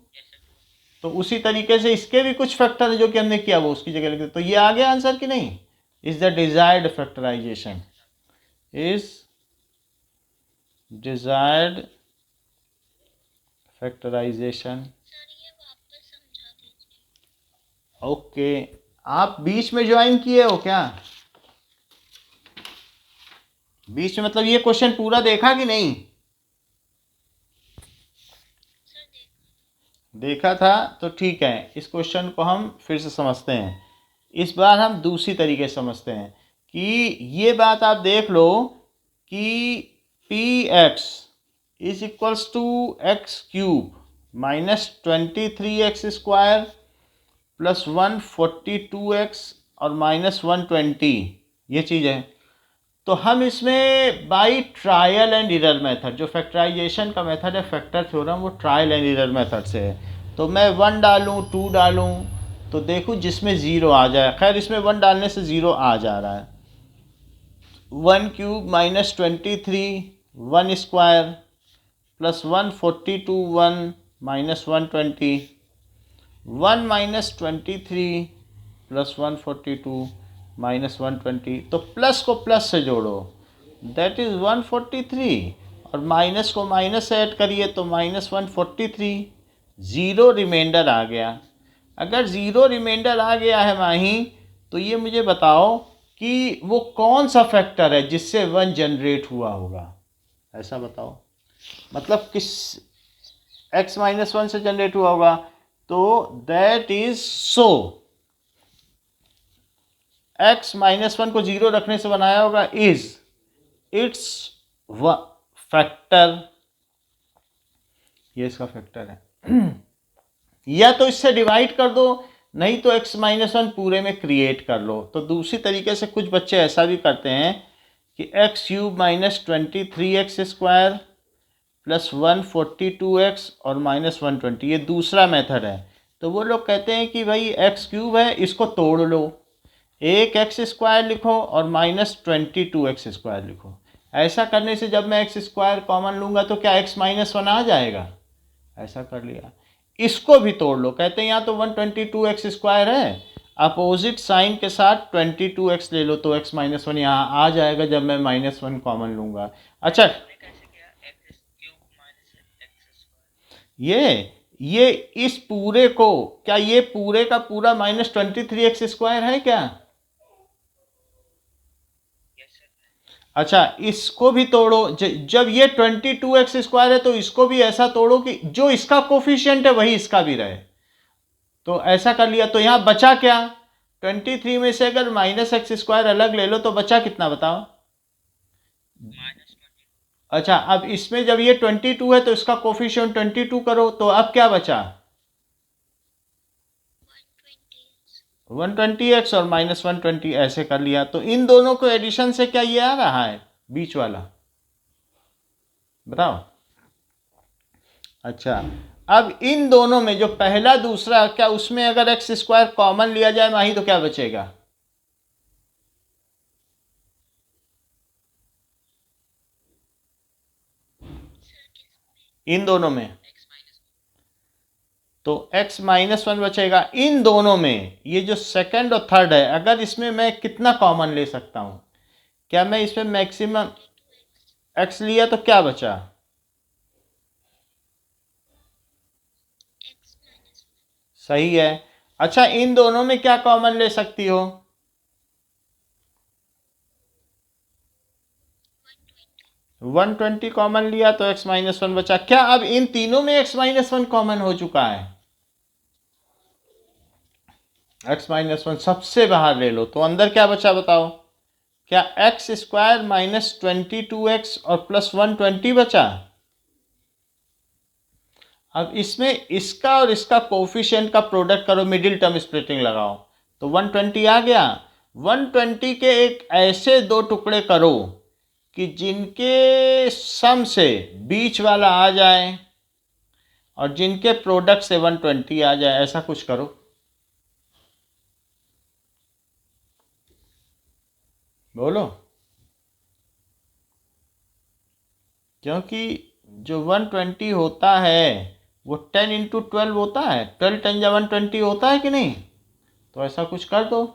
तो उसी तरीके से इसके भी कुछ फैक्टर है जो कि हमने किया, वो उसकी जगह लिख दिया। तो ये आ गया आंसर कि नहीं? Is the desired factorization, is desired factorization. Okay, आप बीच में ज्वाइन किए हो क्या? बीच में मतलब ये क्वेश्चन पूरा देखा कि नहीं? देखा था, तो ठीक है। इस क्वेश्चन को हम फिर से समझते हैं। इस बार हम दूसरी तरीके से समझते हैं कि ये बात आप देख लो कि px is equals to x³ -23x² + 142x और -120। ये चीज़ है। तो हम इसमें by trial and error method, जो फैक्टराइजेशन का मेथड है फैक्टर थ्योरम, वो ट्रायल एंड एरर मेथड से है। तो मैं 1 डालूँ 2 डालूँ तो देखूँ जिसमें ज़ीरो आ जाए। खैर इसमें 1 डालने से ज़ीरो आ जा रहा है। 1 cube minus 23 1 square plus 142 1 minus 120 1 minus 23 plus 142 minus 120। तो प्लस को प्लस से जोड़ो, दैट इज़ 143, और माइनस को माइनस से ऐड करिए तो माइनस 143। ज़ीरो रिमाइंडर आ गया। अगर ज़ीरो रिमाइंडर आ गया है माही, तो ये मुझे बताओ कि वो कौन सा फैक्टर है जिससे 1 जनरेट हुआ होगा, ऐसा बताओ। मतलब किस x माइनस 1 से जनरेट हुआ होगा। तो that is so x minus 1 को जीरो रखने से बनाया होगा इज इट्स फैक्टर, ये इसका फैक्टर है। या तो इससे डिवाइड कर दो, नहीं तो x माइनस 1 पूरे में क्रिएट कर लो। तो दूसरी तरीके से कुछ बच्चे ऐसा भी करते हैं कि x cube minus 23x square plus 142x और माइनस 120, ये दूसरा मेथड है। तो वो लोग कहते हैं कि भाई एक्स क्यूब है, इसको तोड़ लो, एक एक्स स्क्वायर लिखो और माइनस 22x स्क्वायर लिखो। ऐसा करने से जब मैं एक्स स्क्वायर कॉमन लूँगा तो क्या x माइनस 1 आ जाएगा। ऐसा कर लिया। इसको भी तोड़ लो, कहते हैं यहाँ तो 122x स्क्वायर है, अपोजिट साइन के साथ 22x ले लो तो x माइनस 1 यहाँ आ जाएगा जब मैं माइनस 1 कॉमन लूँगा। अच्छा, ये इस पूरे को, क्या ये पूरे का पूरा माइनस 23x स्क्वायर है क्या। अच्छा, इसको भी तोड़ो। जब ये 22x स्क्वायर है तो इसको भी ऐसा तोड़ो कि जो इसका कोफिशिएंट है वही इसका भी रहे। तो ऐसा कर लिया तो यहाँ बचा क्या, 23 में से अगर माइनस एक्स स्क्वायर अलग ले लो तो बचा कितना बताओ। अच्छा, अब इसमें जब ये 22 है तो इसका कोफिशिएंट 22 करो, तो अब क्या बचा 120x और माइनस 120, ऐसे कर लिया। तो इन दोनों को एडिशन से क्या ये आ रहा है बीच वाला, बताओ। अच्छा, अब इन दोनों में जो पहला दूसरा, क्या उसमें अगर एक्स स्क्वायर कॉमन लिया जाए माही तो क्या बचेगा। इन दोनों में तो x माइनस 1 बचेगा। इन दोनों में ये जो सेकंड और थर्ड है, अगर इसमें मैं कितना कॉमन ले सकता हूं, क्या मैं इसमें मैक्सिमम x लिया तो क्या बचा। सही है। अच्छा, इन दोनों में क्या कॉमन ले सकती हो, 120 कॉमन लिया तो x माइनस 1 बचा। क्या अब इन तीनों में x माइनस 1 कॉमन हो चुका है, x माइनस 1 सबसे बाहर ले लो तो अंदर क्या बचा बताओ। क्या एक्स स्क्वायर माइनस 22x और प्लस 120 बचा। अब इसमें इसका और इसका कोफिशिएंट का प्रोडक्ट करो, मिडिल टर्म स्प्लिटिंग लगाओ तो 120 आ गया। 120 के एक ऐसे दो टुकड़े करो कि जिनके सम से बीच वाला आ जाए और जिनके प्रोडक्ट से 120 आ जाए, ऐसा कुछ करो। बोलो, क्योंकि जो 120 होता है वो 10 इंटू 12 होता है, 12 10 या 120 होता है कि नहीं। तो ऐसा कुछ कर दो।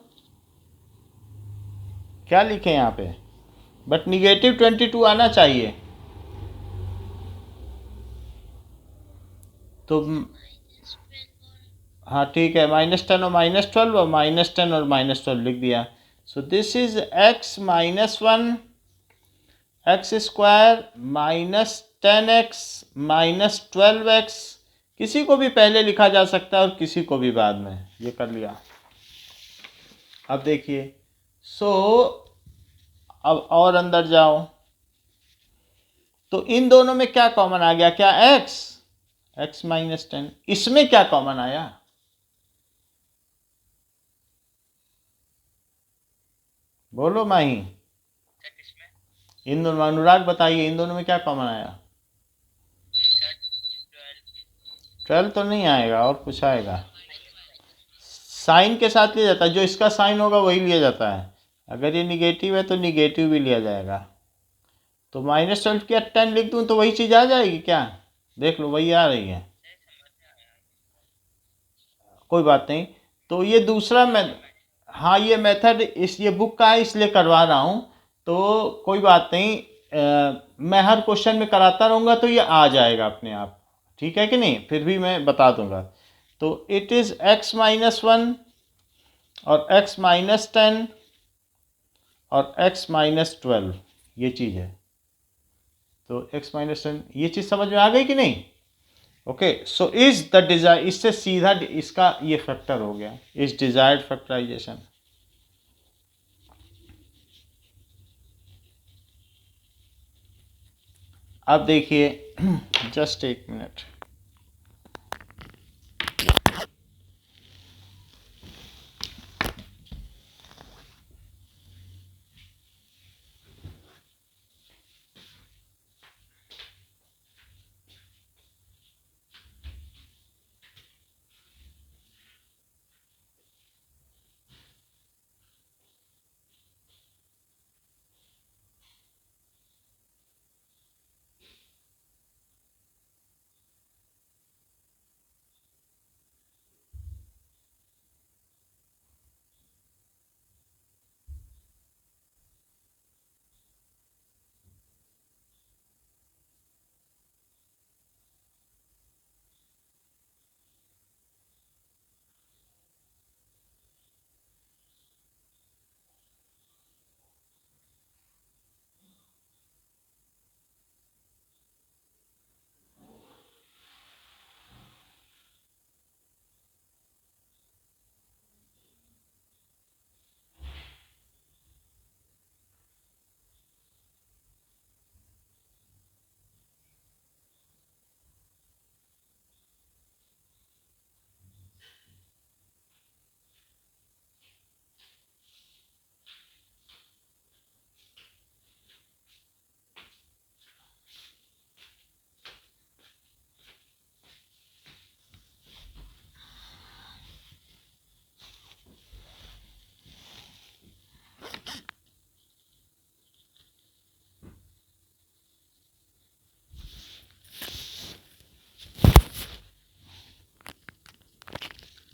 क्या लिखे यहाँ पे, बट निगेटिव 22 आना चाहिए। तो हाँ ठीक है, -10 और -12 और -10 और -12 लिख दिया। सो this is x minus 1 x square minus 10x minus 12x। किसी को भी पहले लिखा जा सकता है और किसी को भी बाद में, ये कर लिया। अब देखिए, सो अब और अंदर जाओ तो इन दोनों में क्या कॉमन आ गया, क्या x माइनस 10। इसमें क्या कॉमन आया, बोलो माही। इन दोनों, अनुराग बताइए, इन दोनों में क्या कॉमन आया? 12 तो नहीं आएगा, और कुछ आएगा। साइन के साथ लिया जाता है, जो इसका साइन होगा वही लिया जाता है। अगर ये निगेटिव है तो निगेटिव भी लिया जाएगा। तो -12 क्या 10 लिख दूं तो वही चीज़ आ जाएगी क्या? देख लो, वही आ रही है। कोई बात नहीं। तो ये दूसरा मैं, हाँ ये मेथड इस ये बुक का है इसलिए करवा रहा हूँ। तो कोई बात नहीं, मैं हर क्वेश्चन में कराता रहूँगा तो ये आ जाएगा अपने आप। ठीक है कि नहीं? फिर भी मैं बता दूंगा। तो इट इज़ x-1 और x-10 और x-12, ये चीज़ है। तो x-10, ये चीज़ समझ में आ गई कि नहीं? Okay, so is the desire, इससे सीधा इसका ये फैक्टर हो गया, इज डिजायर्ड फैक्टराइजेशन। अब देखिए जस्ट एक मिनट।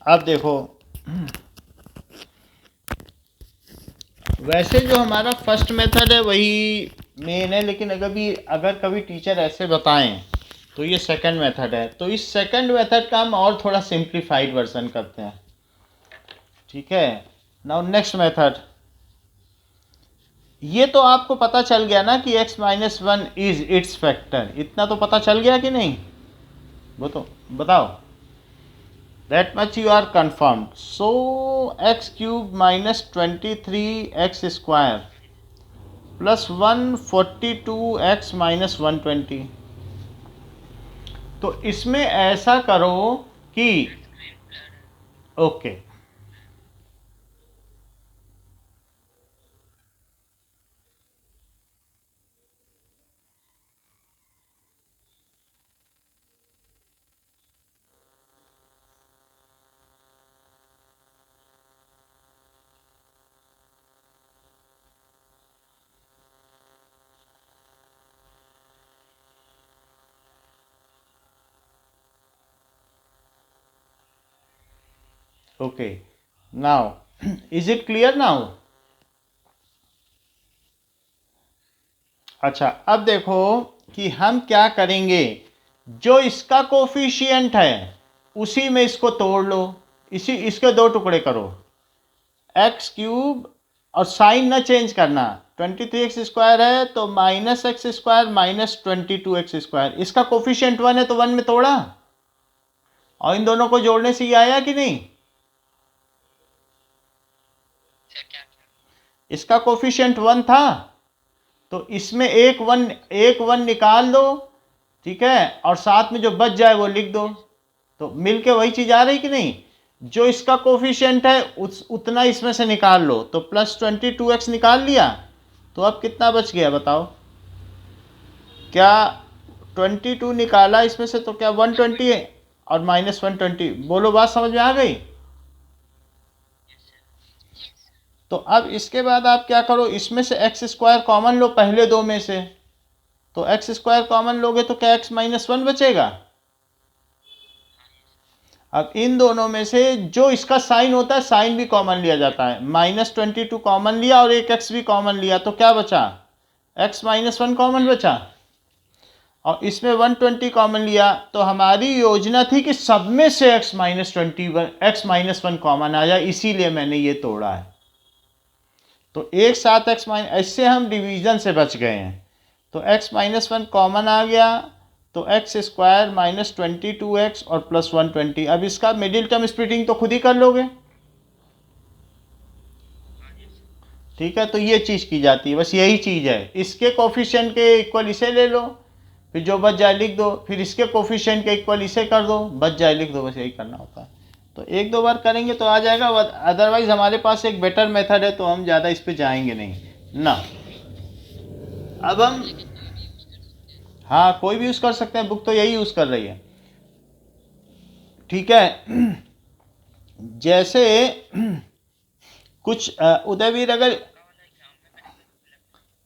अब देखो, वैसे जो हमारा फर्स्ट मेथड है वही मेन है, लेकिन अगर कभी टीचर ऐसे बताएं तो ये सेकंड मेथड है। तो इस सेकंड मेथड का हम और थोड़ा सिंप्लीफाइड वर्जन करते हैं। ठीक है, नाउ नेक्स्ट मेथड। ये तो आपको पता चल गया ना कि x-1 इज इट्स फैक्टर, इतना तो पता चल गया कि नहीं? वो तो बताओ। That much you are confirmed. So x cube minus 23x square plus 142x minus 120। तो इसमें ऐसा करो कि okay, okay, now is it clear now? अच्छा, अब देखो कि हम क्या करेंगे। जो इसका कोफिशिएंट है उसी में इसको तोड़ लो, इसके दो टुकड़े करो, एक्स क्यूब, और साइन न चेंज करना। 23x² है तो -x² माइनस 22x², इसका कोफिशिएंट 1 है तो 1 में तोड़ा, और इन दोनों को जोड़ने से ये आया कि नहीं? इसका कोफिशिएंट 1 था तो इसमें एक वन निकाल दो, ठीक है, और साथ में जो बच जाए वो लिख दो, तो मिलके वही चीज आ रही कि नहीं? जो इसका कोफिशिएंट है उतना इसमें से निकाल लो। तो प्लस 22x निकाल लिया, तो अब कितना बच गया बताओ। क्या 22 निकाला इसमें से, तो क्या 120 है और माइनस 120। बोलो बात समझ में आ गई। तो अब इसके बाद आप क्या करो, इसमें से एक्स स्क्वायर कॉमन लो पहले दो में से। तो एक्स स्क्वायर कॉमन लोगे तो क्या एक्स माइनस 1 बचेगा। अब इन दोनों में से जो इसका साइन होता है, साइन भी कॉमन लिया जाता है। -22 कॉमन लिया और एक एक्स भी कॉमन लिया, तो क्या बचा, एक्स माइनस 1 कॉमन बचा। और इसमें 120 कॉमन लिया, तो हमारी योजना थी कि सब में से एक्स माइनस 1 कॉमन आ जाए, इसीलिए मैंने ये तोड़ा है। तो एक साथ एक्स माइनस, ऐसे हम डिवीजन से बच गए हैं। तो एक्स माइनस 1 कॉमन आ गया, तो एक्स स्क्वायर -22x और प्लस 120। अब इसका मिडिल टर्म स्प्लिटिंग तो खुद ही कर लोगे, ठीक है। तो ये चीज़ की जाती है, बस यही चीज़ है। इसके कोफिशिएंट के इक्वल इसे ले लो, फिर जो बच जाए लिख दो, फिर इसके कोफिशिएंट के इक्वल इसे कर दो, बच जाए लिख दो, बस यही करना होता है। तो एक दो बार करेंगे तो आ जाएगा, अदरवाइज हमारे पास एक बेटर मेथड है, तो हम ज़्यादा इस पर जाएंगे नहीं ना। अब हम, हाँ कोई भी यूज़ कर सकते हैं, बुक तो यही यूज़ कर रही है, ठीक है। जैसे कुछ उदयवीर अगर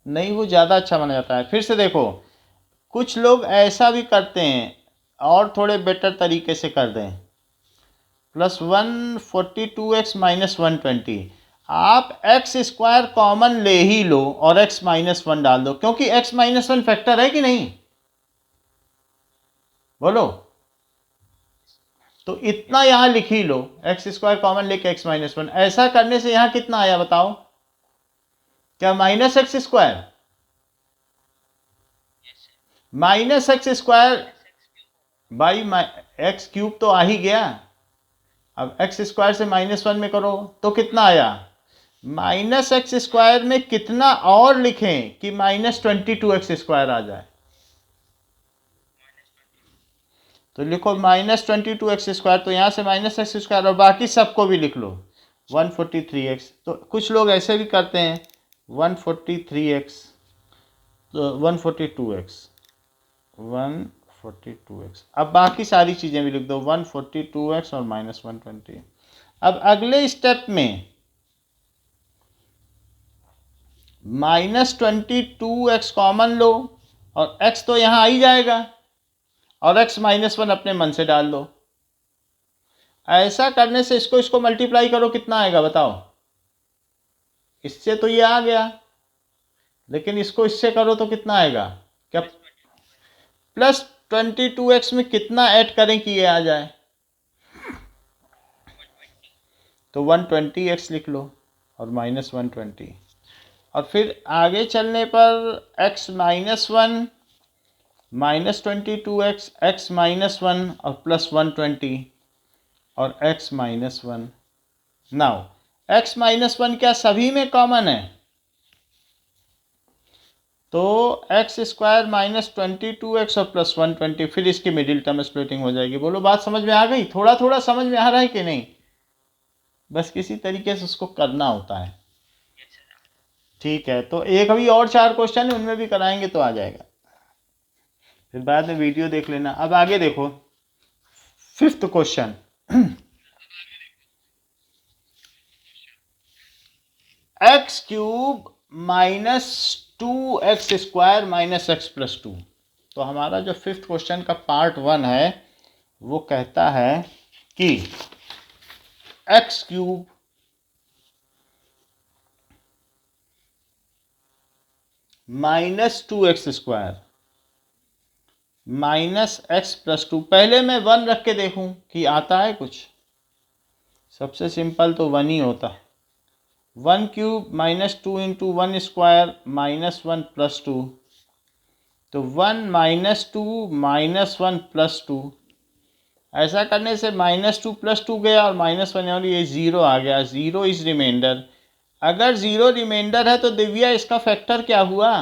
नहीं, वो ज़्यादा अच्छा माना जाता है। फिर से देखो, कुछ लोग ऐसा भी करते हैं और थोड़े बेटर तरीके से कर दें, +142x माइनस 120। आप एक्स स्क्वायर कॉमन ले ही लो और x माइनस 1 डाल दो, क्योंकि x माइनस 1 फैक्टर है कि नहीं, बोलो। तो इतना यहां लिख ही लो, एक्स स्क्वायर कॉमन लेके x माइनस 1। ऐसा करने से यहां कितना आया बताओ, क्या minus x square, minus x square by x cube तो आ ही गया। अब एक्स स्क्वायर से -1 में करो तो कितना आया, -x² में कितना और लिखें कि -22x² आ जाए। तो लिखो -22x², तो यहाँ से -x² और बाकी सबको भी लिख लो 143x। तो कुछ लोग ऐसे भी करते हैं 143x, तो 142x 142x। अब बाकी सारी चीज़ें भी लिख दो 142x और -120। अब अगले स्टेप में -22x कॉमन लो और x तो यहाँ आ ही जाएगा, और x -1 अपने मन से डाल दो। ऐसा करने से इसको मल्टीप्लाई करो, कितना आएगा बताओ। इससे तो ये आ गया, लेकिन इसको इससे करो तो कितना आएगा, क्या +22x में कितना ऐड करें कि ये आ जाए, तो 120x लिख लो और -120। और फिर आगे चलने पर x -1 -22x, x -1 और +120 और x -1। नाउ x -1 क्या सभी में कॉमन है, तो x² -22x और +120, फिर इसकी मिडिल टर्म स्प्लिटिंग हो जाएगी। बोलो बात समझ में आ गई, थोड़ा थोड़ा समझ में आ रहा है कि नहीं, बस किसी तरीके से उसको करना होता है, ठीक है। तो एक अभी और 4 क्वेश्चन है, उनमें भी कराएंगे तो आ जाएगा, फिर बाद में वीडियो देख लेना। अब आगे देखो 5th question, x³ -2x² -x + 2। तो हमारा जो 5th क्वेश्चन का पार्ट 1 है वो कहता है कि x³ -2x² -x + 2। पहले मैं 1 रख के देखूं कि आता है कुछ, सबसे सिंपल तो 1 ही होता है। 1³ -2 × 1² -1 + 2, तो 1 -2 -1 + 2। ऐसा करने से -2 + 2 गया और -1 और ये 0 आ गया, 0 इज रिमाइंडर। अगर 0 रिमाइंडर है तो दिव्या इसका फैक्टर क्या हुआ,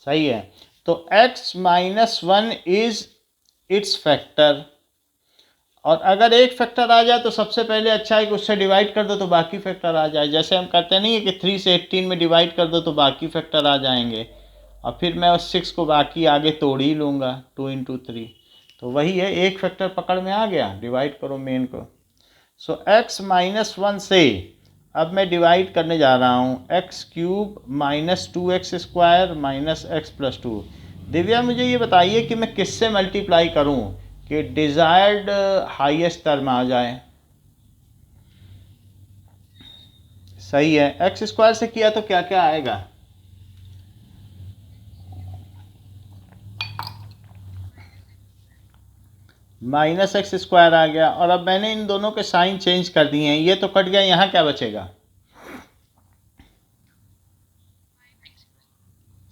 सही है। तो x minus one is it's factor, और अगर एक फैक्टर आ जाए तो सबसे पहले अच्छा है कि उससे डिवाइड कर दो तो बाकी फैक्टर आ जाए। जैसे हम करते नहीं है कि 3 से 18 में डिवाइड कर दो तो बाकी फैक्टर आ जाएंगे, और फिर मैं उस 6 को बाकी आगे तोड़ ही लूँगा 2 इंटू 3। तो वही है, एक फैक्टर पकड़ में आ गया, डिवाइड करो मेन को। सो x माइनस वन से अब मैं डिवाइड करने जा रहा हूँ x cube minus 2x² minus x plus to. Divya मुझे ये बताइए कि मैं किससे मल्टीप्लाई करूँ कि डिज़ायर्ड हाईएस्ट टर्म आ जाए। सही है, x² से किया तो क्या क्या आएगा? माइनस x² आ गया, और अब मैंने इन दोनों के साइन चेंज कर दिए हैं, ये तो कट गया, यहाँ क्या बचेगा?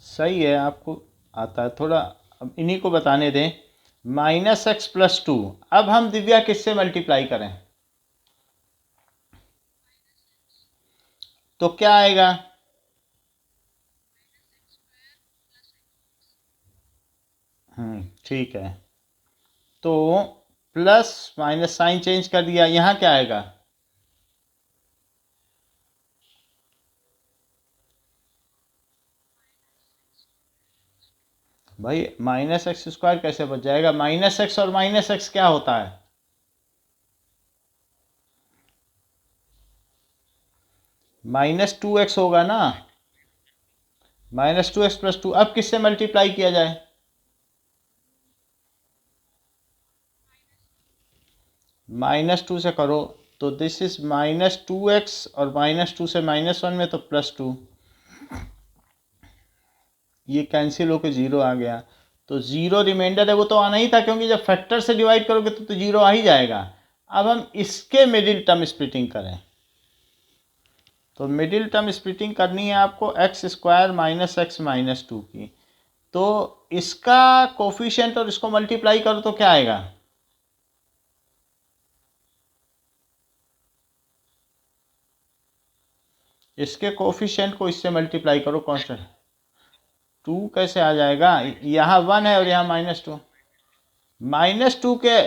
सही है, आपको आता है थोड़ा, अब इन्हीं को बताने दें। माइनस एक्स प्लस टू, अब हम दिव्या किससे मल्टीप्लाई करें तो क्या आएगा? ठीक है, तो प्लस माइनस साइन चेंज कर दिया, यहाँ क्या आएगा? भाई -x² कैसे बच जाएगा? -x और -x क्या होता है? -2x होगा ना। -2x प्लस टू, अब किससे मल्टीप्लाई किया जाए? -2 से करो तो दिस इज -2x, और -2 से -1 में तो +2, ये कैंसिल होकर ज़ीरो आ गया, तो ज़ीरो रिमाइंडर है, वो तो आना ही था क्योंकि जब फैक्टर से डिवाइड करोगे तो ज़ीरो आ ही जाएगा। अब हम इसके मिडिल टर्म स्प्लिटिंग करें, तो मिडिल टर्म स्प्लिटिंग करनी है आपको x² minus x minus two की। तो इसका कोफिशिएंट और इसको मल्टीप्लाई करो तो क्या आएगा? इसके कोफिशिएंट को इससे मल्टीप्लाई करो, कांस्टेंट 2 कैसे आ जाएगा? यहाँ 1 है और यहाँ -2। -2 के,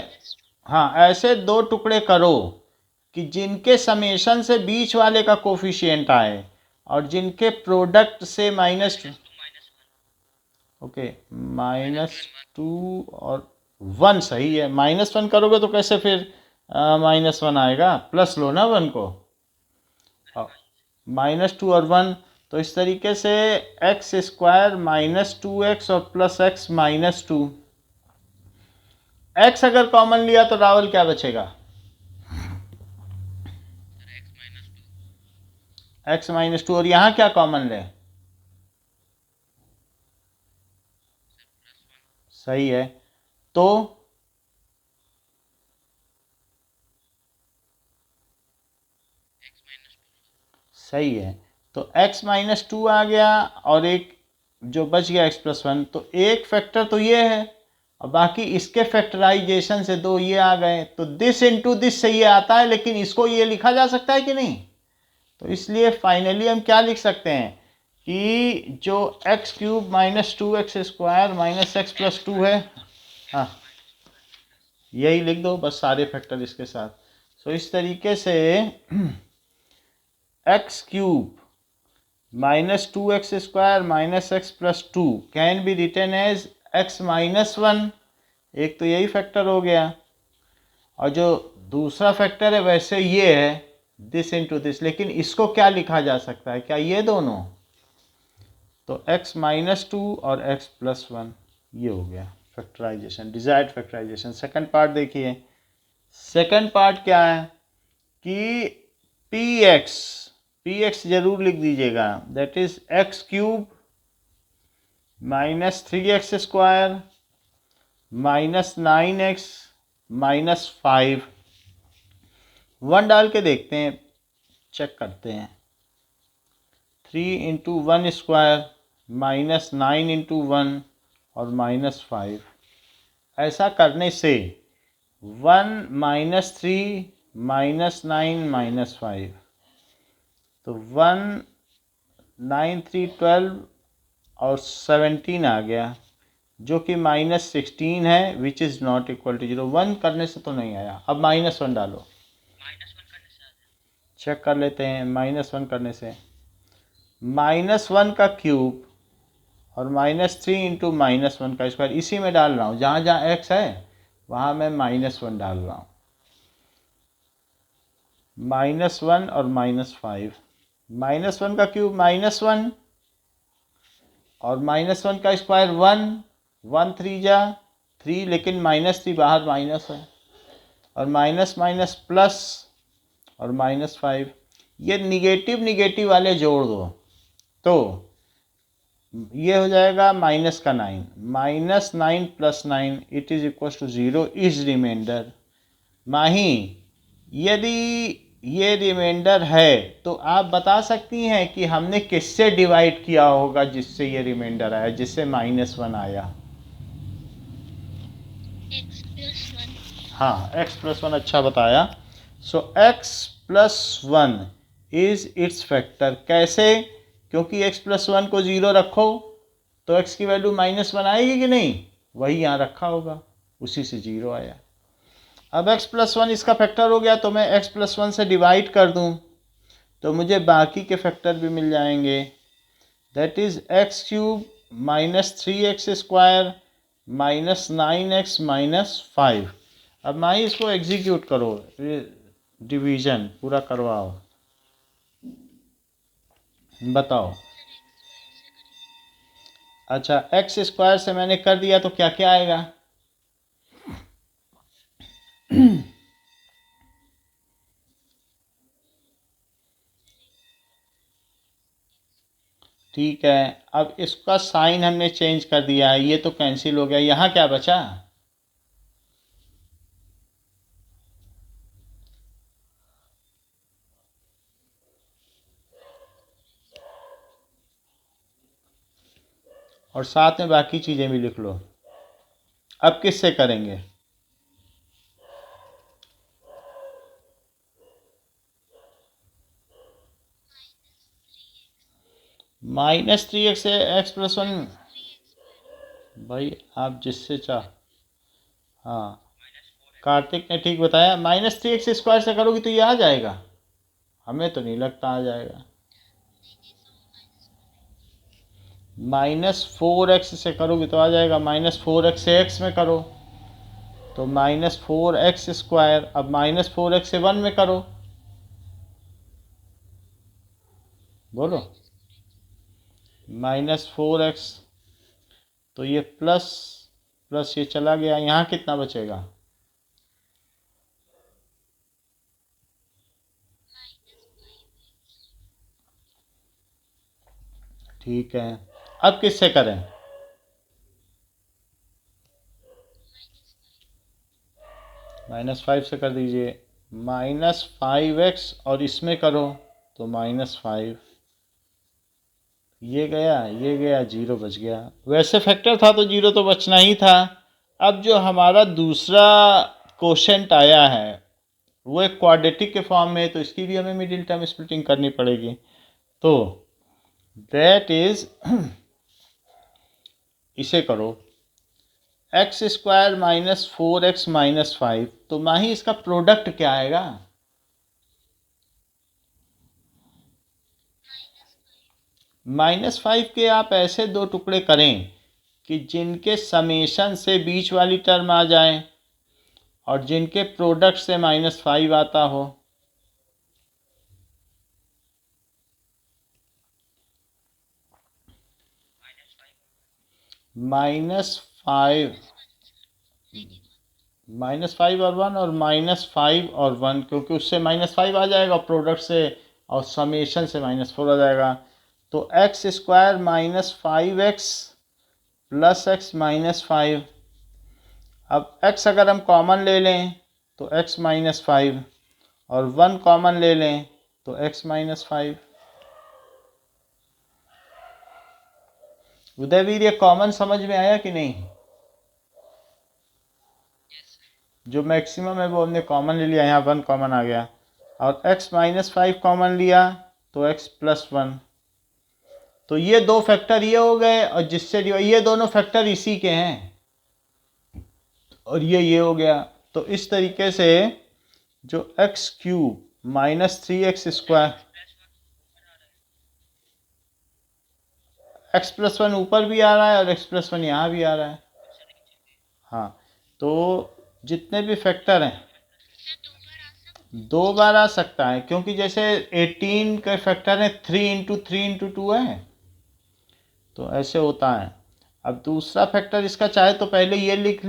हाँ ऐसे दो टुकड़े करो कि जिनके समेशन से बीच वाले का कोफिशिएंट आए और जिनके प्रोडक्ट से -2। ओके, -2 और 1 सही है। -1 करोगे तो कैसे फिर -1 आएगा? प्लस लो ना 1 को, -2 और 1, तो इस तरीके से x² -2x और प्लस x -2। x अगर कॉमन लिया तो रावल क्या बचेगा? x -2, और यहाँ क्या कॉमन ले? सही है, तो सही है, तो x -2 आ गया, और एक जो बच गया x+1, तो एक फैक्टर तो ये है, और बाकी इसके फैक्टराइजेशन से दो ये आ गए, तो दिस इंटू दिस से ये आता है, लेकिन इसको ये लिखा जा सकता है कि नहीं? तो इसलिए फाइनली हम क्या लिख सकते हैं कि जो x³ -2x² minus x plus to है, हाँ यही लिख दो बस, सारे फैक्टर इसके साथ। सो इस तरीके से x³ -2x² minus x plus two can be written as x -1, एक तो यही फैक्टर हो गया, और जो दूसरा फैक्टर है वैसे ये है दिस इंटू दिस, लेकिन इसको क्या लिखा जा सकता है? क्या ये दोनों? तो x -2 और x+1, ये हो गया factorization, desired factorization. Second part देखिए, सेकंड पार्ट क्या है कि px जरूर लिख दीजिएगा, that is x³ -3x² -9x -5। 1 डाल के देखते हैं, चेक करते हैं। 3 इंटू 1² -9 इंटू 1 और -5, ऐसा करने से 1 -3 -9 -5, तो 1 9 3 12 और 17 आ गया, जो कि -16 है, which is not equal to 0। 1 करने से तो नहीं आया। अब -1 डालो, चेक कर लेते हैं। -1 करने से -1 का क्यूब और -3 इंटू -1 का स्क्वायर, इसी में डाल रहा हूँ। जहाँ जहाँ x है वहाँ मैं -1 डाल रहा हूँ। -1 और -5, -1 का क्यूब -1 और -1 का स्क्वायर 1, 1 3 जा 3, लेकिन -3 बाहर माइनस है, और माइनस माइनस प्लस और -5। ये निगेटिव निगेटिव वाले जोड़ दो तो ये हो जाएगा -9, -9 + 9 it is equal to 0 is remainder. Mahi, यदि ये रिमाइंडर है तो आप बता सकती हैं कि हमने किससे डिवाइड किया होगा जिससे ये रिमाइंडर आया, जिससे -1 आया। हाँ, x+1 अच्छा बताया। सो x+1 इज इट्स फैक्टर। कैसे? क्योंकि x+1 को 0 रखो तो x की वैल्यू -1 आएगी कि नहीं, वही यहाँ रखा होगा, उसी से 0 आया। अब x+1 इसका फैक्टर हो गया तो मैं x+1 से डिवाइड कर दूं तो मुझे बाकी के फैक्टर भी मिल जाएंगे। That is x³ -3x² -9x -5। अब माई इसको एग्जीक्यूट करो, डिवीजन पूरा करवाओ, बताओ। अच्छा, x² से मैंने कर दिया तो क्या क्या आएगा? ठीक है, अब इसका साइन हमने चेंज कर दिया है, ये तो कैंसिल हो गया। यहाँ क्या बचा? और साथ में बाकी चीज़ें भी लिख लो। अब किससे करेंगे? -3x से x+1। भाई आप जिससे चाह, हाँ कार्तिक ने ठीक बताया। -3x² से करोगी तो ये आ जाएगा? हमें तो नहीं लगता आ जाएगा। -4x से करोगे तो आ जाएगा। -4x से x में करो तो -4x²। अब -4x से 1 में करो, बोलो। -4x, तो ये प्लस प्लस ये चला गया, यहाँ कितना बचेगा? ठीक है, अब किससे करें? -5 से कर दीजिए। -5x और इसमें करो तो -5, ये गया 0 बच गया। वैसे फैक्टर था तो 0 तो बचना ही था। अब जो हमारा दूसरा क्वोशंट आया है वो एक क्वाड्रेटिक के फॉर्म में है, तो इसकी भी हमें मिडिल टर्म स्प्लिटिंग करनी पड़ेगी। तो दैट इज इसे करो, x² -4x -5। तो माही इसका प्रोडक्ट क्या आएगा? -5 के आप ऐसे दो टुकड़े करें कि जिनके समेशन से बीच वाली टर्म आ जाए और जिनके प्रोडक्ट से -5 आता हो। -5 -5 और 1 और -5 और 1, क्योंकि उससे -5 आ जाएगा प्रोडक्ट से और समेशन से -4 आ जाएगा। तो x² -5x + x -5। अब x अगर हम कॉमन ले लें तो x -5 और 1 कॉमन ले लें तो x -5। उदयवीर, ये कॉमन समझ में आया कि नहीं? जो मैक्सिमम है वो हमने कॉमन ले लिया, यहाँ 1 कॉमन आ गया, और x -5 कॉमन लिया तो x + 1। तो ये दो फैक्टर ये हो गए और जिससे ये दोनों फैक्टर इसी के हैं और ये हो गया। तो इस तरीके से जो x cube minus 3x², x plus 1 ऊपर भी आ रहा है और x प्लस 1 यहाँ भी आ रहा है। हाँ, तो जितने भी फैक्टर हैं दो बार आ सकता है, क्योंकि जैसे 18 के फैक्टर हैं 3 × 3 × 2 है, तो ऐसे होता है। अब दूसरा फैक्टर इसका चाहे तो पहले ये लिख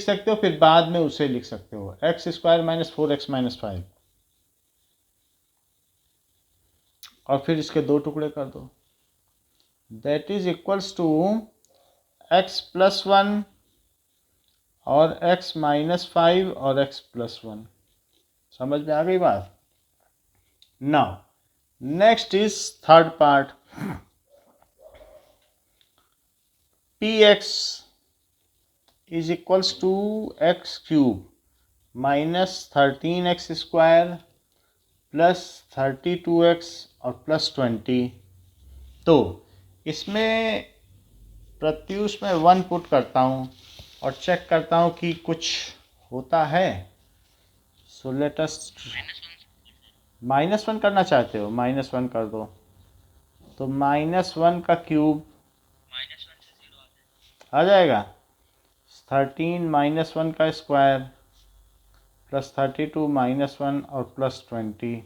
सकते हो, फिर बाद में उसे लिख सकते हो, x² - 4x - 5, और फिर इसके दो टुकड़े कर दो। That is equals to x plus 1 और x -5 और x प्लस 1। समझ में आ गई बात? Now next is third part. px is equals to x³ minus 13x² plus 32x और प्लस 20। तो इसमें प्रत्युष में 1 पुट करता हूँ और चेक करता हूँ कि कुछ होता है। सो लेट अस -1 करना चाहते हो, -1 कर दो। तो -1 का क्यूब आ जाएगा 13 -1 का स्क्वायर प्लस 32 -1 और प्लस 20।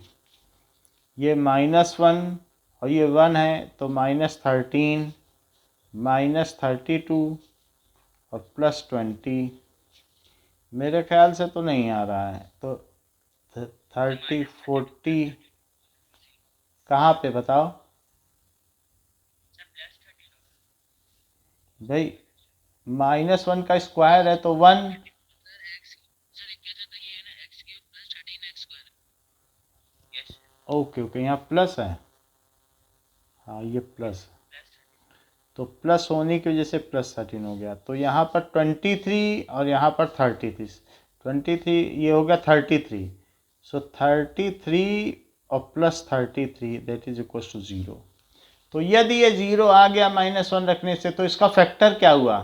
ये -1 और ये 1 है तो -13 -32 और प्लस 20। मेरे ख्याल से तो नहीं आ रहा है, तो 30 40 कहाँ पे बताओ भाई? -1 का स्क्वायर है तो 1, ओके ओके, यहाँ प्लस है। हाँ ये प्लस, तो प्लस होने की वजह से प्लस 13 हो गया। तो यहाँ पर 23 और यहाँ पर 33, 23 ये हो गया 33। सो 33 और plus 33 that is equal to 0। तो यदि ये 0 आ गया -1 रखने से, तो इसका फैक्टर क्या हुआ?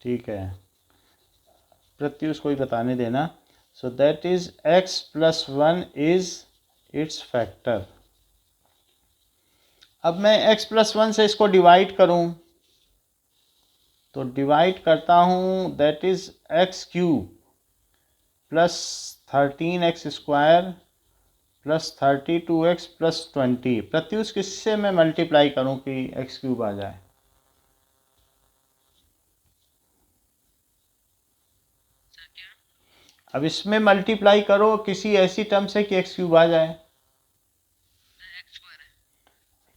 ठीक है, प्रत्युष को ही बताने देना। So that is x plus 1 is it's factor. अब मैं x प्लस 1 से इसको डिवाइड करूं, तो डिवाइड करता हूं, that is x³ plus 13x² plus 32x plus 20। Pratyush किससे मैं मल्टीप्लाई करूं कि x³ आ जाए? अब इसमें मल्टीप्लाई करो किसी ऐसी टर्म से कि x³ आ जाए,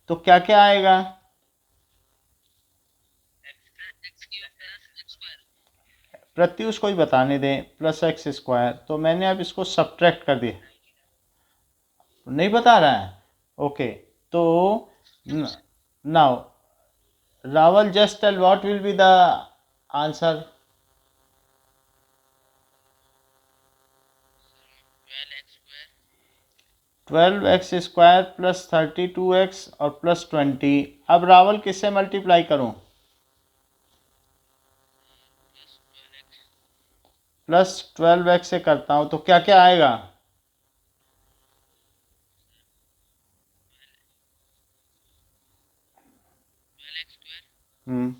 तो क्या क्या आएगा? प्रत्युष को ही बताने दें, प्लस x²। तो मैंने अब इसको सब्ट्रैक्ट कर दिया, नहीं बता रहा है? ओके, तो now Rawal just tell what will be the answer. 12x² plus 32x और प्लस 20। अब रावल किससे मल्टीप्लाई करूं? प्लस 12x से करता हूं, तो क्या क्या आएगा? हम्म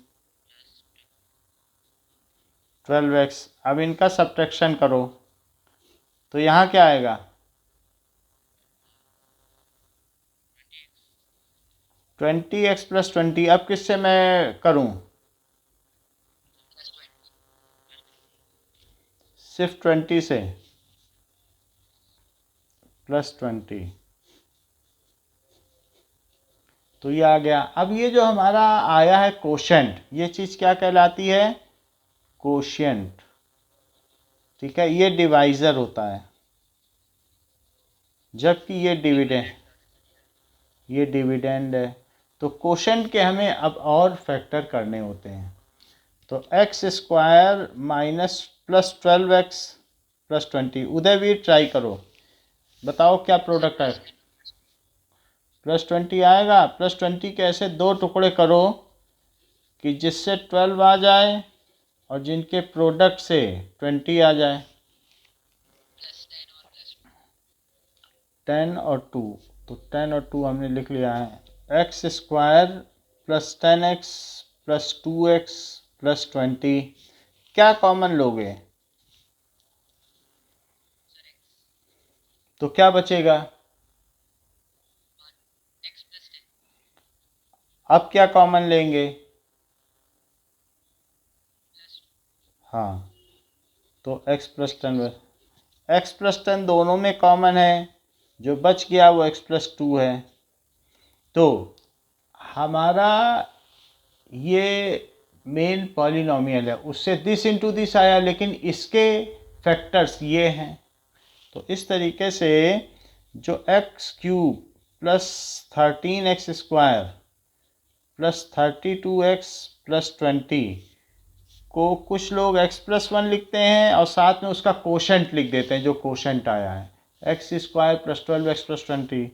12x। अब इनका सब्ट्रैक्शन करो, तो यहाँ क्या आएगा? 20x plus 20। अब किससे मैं करूं? सिर्फ 20 से, प्लस 20। तो ये आ गया। अब ये जो हमारा आया है कोशेंट, ये चीज़ क्या कहलाती है? कोशिएंट। ठीक है, ये डिवाइज़र होता है, जबकि ये डिविडेंड है। तो कोशेंट के हमें अब और फैक्टर करने होते हैं। तो x² minus plus 12x plus 20। Udayveer try करो, बताओ क्या प्रोडक्ट है? +20 आएगा। +20 के ऐसे 2 टुकड़े करो कि जिससे 12 आ जाए और जिनके प्रोडक्ट से 20 आ जाए। 10 और 2, तो 10 और 2 हमने लिख लिया है। x square plus 10x plus 2x plus 20, क्या कॉमन लोगे? तो क्या बचेगा? अब क्या कॉमन लेंगे? हाँ, तो x प्लस 10, x प्लस 10 दोनों में कॉमन है, जो बच गया वो x प्लस 2 है। तो हमारा ये मेन पॉलिनोमियल है, उससे दिस इंटू दिस आया, लेकिन इसके फैक्टर्स ये हैं। तो इस तरीके से जो x cube plus 13x square plus 32x plus 20 को कुछ लोग x प्लस 1 लिखते हैं और साथ में उसका कोशेंट लिख देते हैं, जो कोशेंट आया है x square plus 12x plus 20,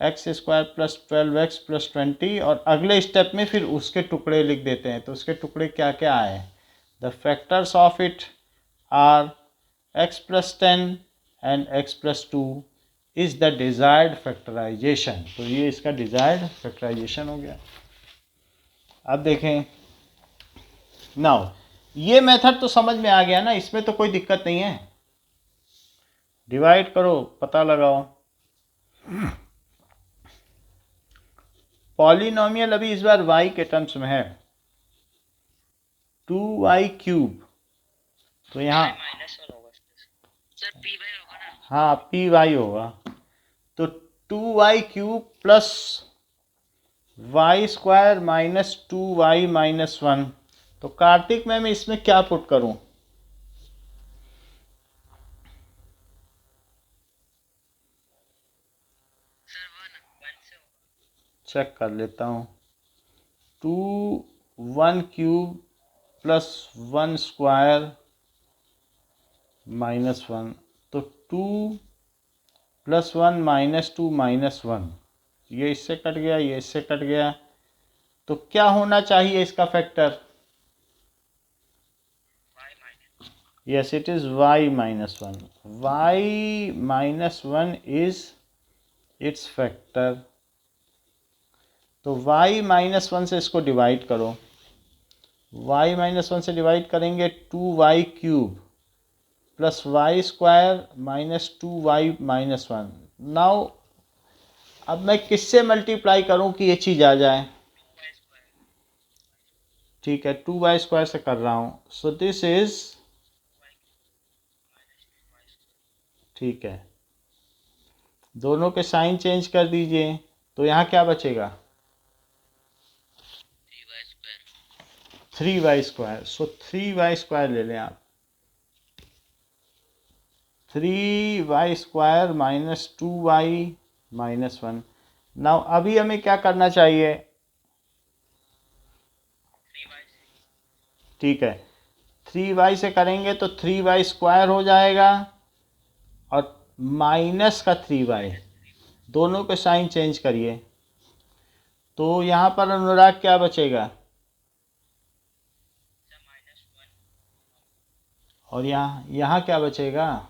x square plus 12x plus 20, और अगले स्टेप में फिर उसके टुकड़े लिख देते हैं। तो उसके टुकड़े क्या क्या आए? The factors of it are x plus 10 and x plus 2 is the desired factorization. तो ये इसका डिज़ायर्ड फैक्टराइजेशन हो गया। अब देखें, नाउ ये मेथड तो समझ में आ गया ना, इसमें तो कोई दिक्कत नहीं है। डिवाइड करो, पता लगाओ। पॉलिनोमियल अभी इस बार y के टर्म्स में है, 2y क्यूब। तो यहाँ हाँ पी वाई होगा, तो 2y cube plus Y square minus 2y minus 1। तो कार्तिक मैं इसमें क्या पुट करूं? चेक कर लेता हूं। 2 1 क्यूब प्लस 1 स्क्वायर माइनस 1, तो 2 प्लस 1 माइनस 2 माइनस 1, ये इससे कट गया, ये इससे कट गया। तो क्या होना चाहिए इसका factor? Yes, it is y minus 1। y minus 1 is it's factor. तो y माइनस 1 से इसको डिवाइड करो। y माइनस 1 से डिवाइड करेंगे 2y cube plus Y square minus 2y minus 1। Now अब मैं किससे मल्टीप्लाई करूं कि ये चीज़ आ जाए? ठीक है, 2y स्क्वायर से कर रहा हूं। सो दिस इज, ठीक है, दोनों के साइन चेंज कर दीजिए। तो यहाँ क्या बचेगा? 3y square. सो 3y स्क्वायर ले लें आप। 3y square minus 2y minus 1। Now अभी हमें क्या करना चाहिए? ठीक है, 3y से करेंगे तो 3y स्क्वायर हो जाएगा और माइनस का 3y, दोनों के साइन चेंज करिए। तो यहाँ पर अनुराग क्या बचेगा? और यहाँ क्या बचेगा?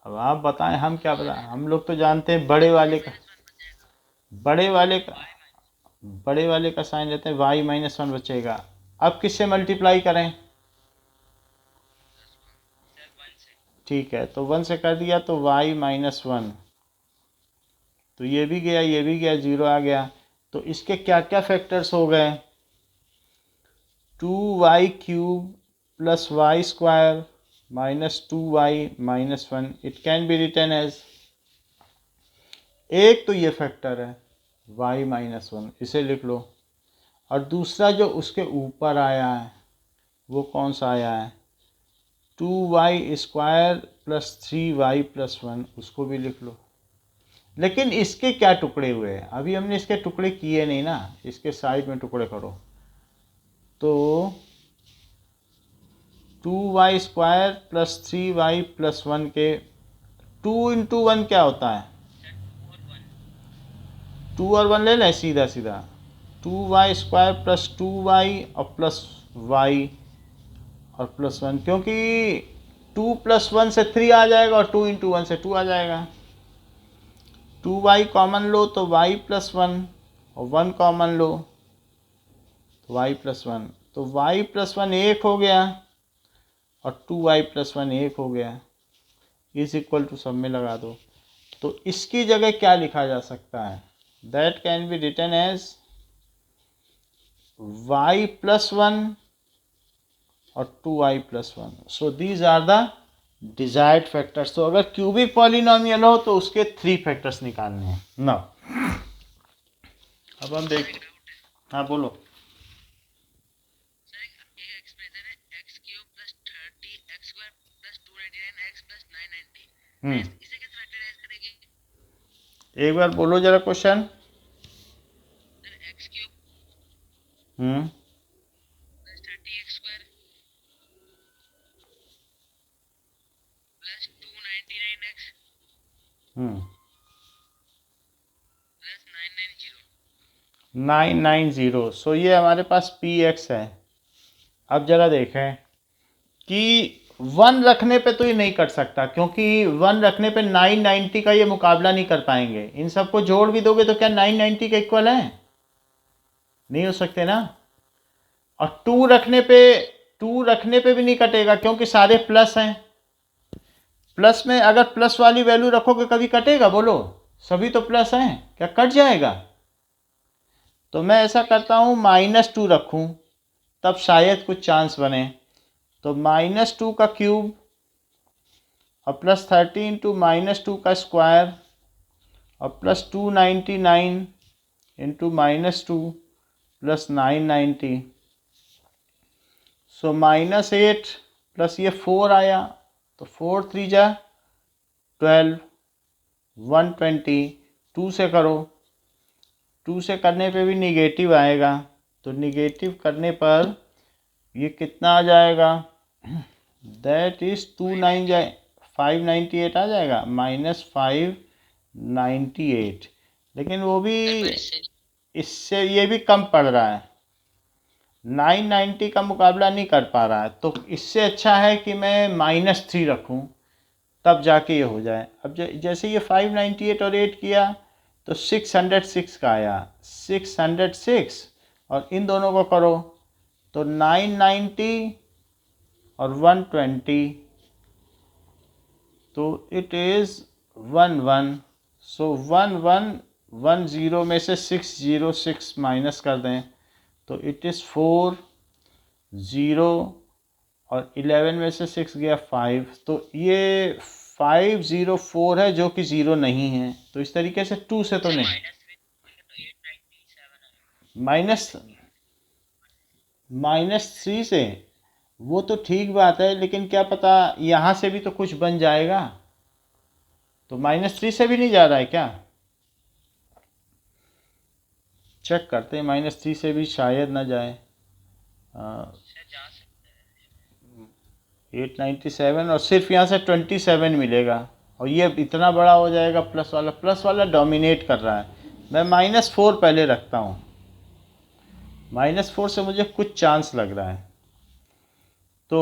अब आप बताएं, हम क्या बताएं? हम लोग तो जानते हैं बड़े वाले का बड़े वाले का साइन लेते हैं, y माइनस 1 बचेगा। अब किससे मल्टीप्लाई करें? ठीक है, तो 1 से कर दिया तो y माइनस 1, तो ये भी गया, ये भी गया, 0 आ गया। तो इसके क्या क्या फैक्टर्स हो गए? 2y cube plus Y square minus 2y minus 1, it can be written as, एक तो ये फैक्टर है y माइनस 1, इसे लिख लो। और दूसरा जो उसके ऊपर आया है वो कौन सा आया है? 2y square plus 3y plus 1, उसको भी लिख लो। लेकिन इसके क्या टुकड़े हुए हैं? अभी हमने इसके टुकड़े किए नहीं ना, इसके साइड में टुकड़े करो। तो 2y square plus 3y plus 1 के 2 इंटू 1 क्या होता है? 2 और 1 ले लें सीधा सीधा। 2y² प्लस 2y और प्लस y और प्लस 1, क्योंकि 2 प्लस 1 से 3 आ जाएगा और 2 इंटू 1 से 2 आ जाएगा। 2y कॉमन लो तो y प्लस 1 और 1 कॉमन लो तो y प्लस 1, तो y प्लस 1 1 हो गया और 2y प्लस 1 1 हो गया। इज इक्वल टू सब में लगा दो। तो इसकी जगह क्या लिखा जा सकता है? That can be written as y plus 1 और 2y plus 1। So these are the desired factors. तो अगर क्यूबिक पॉलिनोमियल हो तो उसके 3 फैक्टर्स निकालने हैं ना। अब हम देख, हाँ बोलो। एक बार बोलो जरा क्वेश्चन। हम्म हम्म 990। सो ये हमारे पास पी एक्स है। अब जरा देखें कि 1 रखने पे तो ये नहीं कर सकता, क्योंकि 1 रखने पे 990 का ये मुकाबला नहीं कर पाएंगे। इन सबको जोड़ भी दोगे तो क्या 990 के इक्वल है? नहीं हो सकते ना। और 2 रखने पे भी नहीं कटेगा, क्योंकि सारे प्लस हैं। प्लस में अगर प्लस वाली वैल्यू रखोगे कभी कटेगा? बोलो, सभी तो प्लस हैं, क्या कट जाएगा? तो मैं ऐसा करता हूँ -2 रखूँ, तब शायद कुछ चांस बने। तो -2 का क्यूब और प्लस 30 इंटू -2 का स्क्वायर और प्लस 299 इंटू -2 प्लस 990। सो -8 प्लस ये 4 आया, तो 4 3 जा 12, 120। 2 से करो, 2 से करने पे भी निगेटिव आएगा, तो निगेटिव करने पर ये कितना आ जाएगा? दैट इज 2 9 जाए 598 आ जाएगा, -598। लेकिन वो भी इससे ये भी कम पड़ रहा है, 990 का मुकाबला नहीं कर पा रहा है। तो इससे अच्छा है कि मैं -3 रखूं, तब जाके ये हो जाए। अब जैसे ये 598 और 8 किया तो 606 का आया, 606 और इन दोनों को करो तो 990 और 120, तो इट इज़ 11। सो 1110 में से 606 माइनस कर दें तो इट इज़ 4 0 और 11 में से 6 गया 5, तो ये 504 है जो कि 0 नहीं है। तो इस तरीके से 2 से तो नहीं, -3 से वो तो ठीक बात है, लेकिन क्या पता यहाँ से भी तो कुछ बन जाएगा। तो -3 से भी नहीं जा रहा है क्या? चेक करते हैं, -3 से भी शायद ना जाए। 897 और सिर्फ यहाँ से 27 मिलेगा, और ये इतना बड़ा हो जाएगा। प्लस वाला डोमिनेट कर रहा है। मैं -4 पहले रखता हूँ, -4 से मुझे कुछ चांस लग रहा है। तो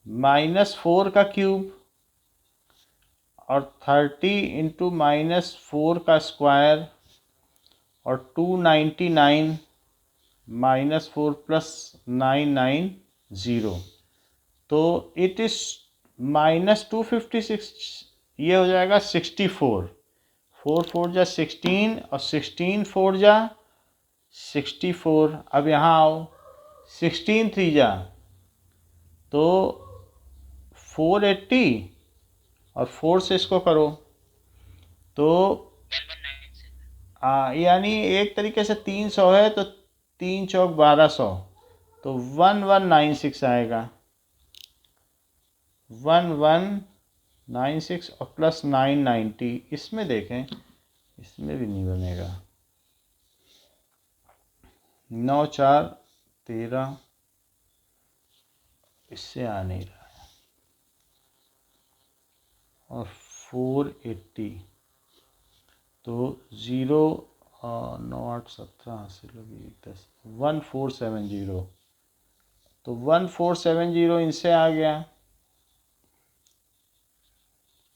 -4 का क्यूब और 30 इंटू -4 का स्क्वायर और 299 -4 प्लस 990, तो इट इज़ -256। ये हो जाएगा 64। 4 4 जा 16 और 16 4 जा 64। अब यहाँ आओ, 16 3 जा तो 480 और 4 से इसको करो तो यानी एक तरीके से 300 है, तो 3 चौक 1200, तो 1196 आएगा। 1196 और प्लस 990, इसमें देखें, इसमें भी नहीं बनेगा। 9 4 13, इससे आ नहीं रहा है। और 480, तो 0 9 8 17 हासिल होगी 10 1470, तो 1470 इनसे आ गया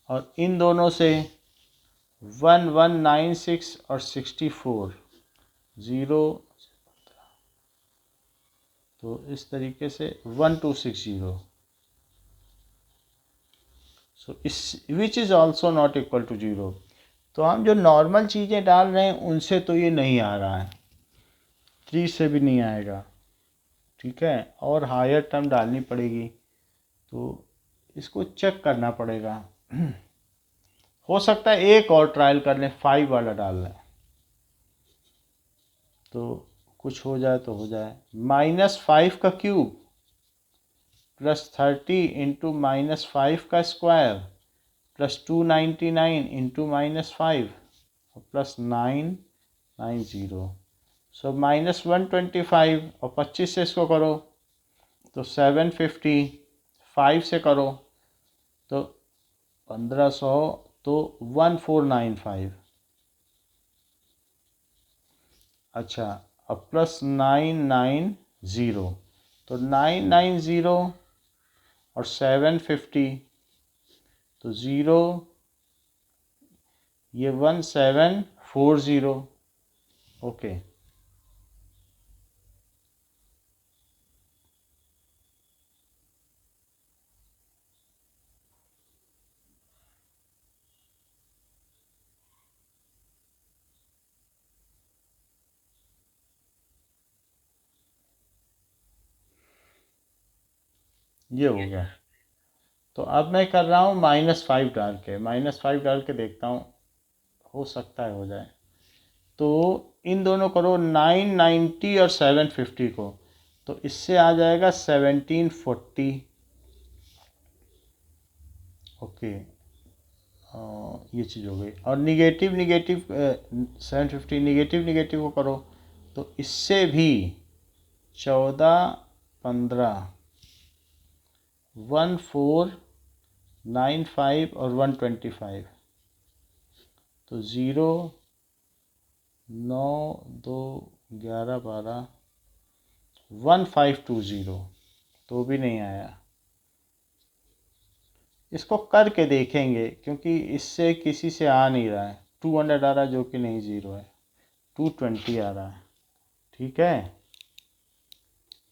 और इन दोनों से 1196 और 64 0, तो इस तरीके से 1260, सो इस which is also not equal to 0। तो हम जो नॉर्मल चीज़ें डाल रहे हैं उनसे तो ये नहीं आ रहा है, 3 से भी नहीं आएगा, ठीक है, और हायर टर्म डालनी पड़ेगी, तो इसको चेक करना पड़ेगा। हो सकता है एक और ट्रायल कर लें, 5 वाला डाल लें तो कुछ हो जाए तो हो जाए। -5 का क्यूब +30 इंटू -5 का स्क्वायर +299 इंटू -5 +990, सो -125 और 25 से इसको करो तो 750, 5 से करो तो 1500, तो 1495। अच्छा, अब +990, तो 990 और 750, तो 0, ये 1740, ओके। ये हो गया, तो अब मैं कर रहा हूँ -5 डाल के, -5 डाल के देखता हूँ, हो सकता है हो जाए। तो इन दोनों करो 990 और 750 को, तो इससे आ जाएगा 1740, ओके। ये चीज़ हो गई, और निगेटिव 750 निगेटिव को करो तो इससे भी 14 15 1495 और 125, तो 0 9 2 11 12 1520, तो भी नहीं आया। इसको करके देखेंगे क्योंकि इससे किसी से आ नहीं रहा है। 200 आ रहा है जो कि नहीं, 0 है, 220 आ रहा है, ठीक है।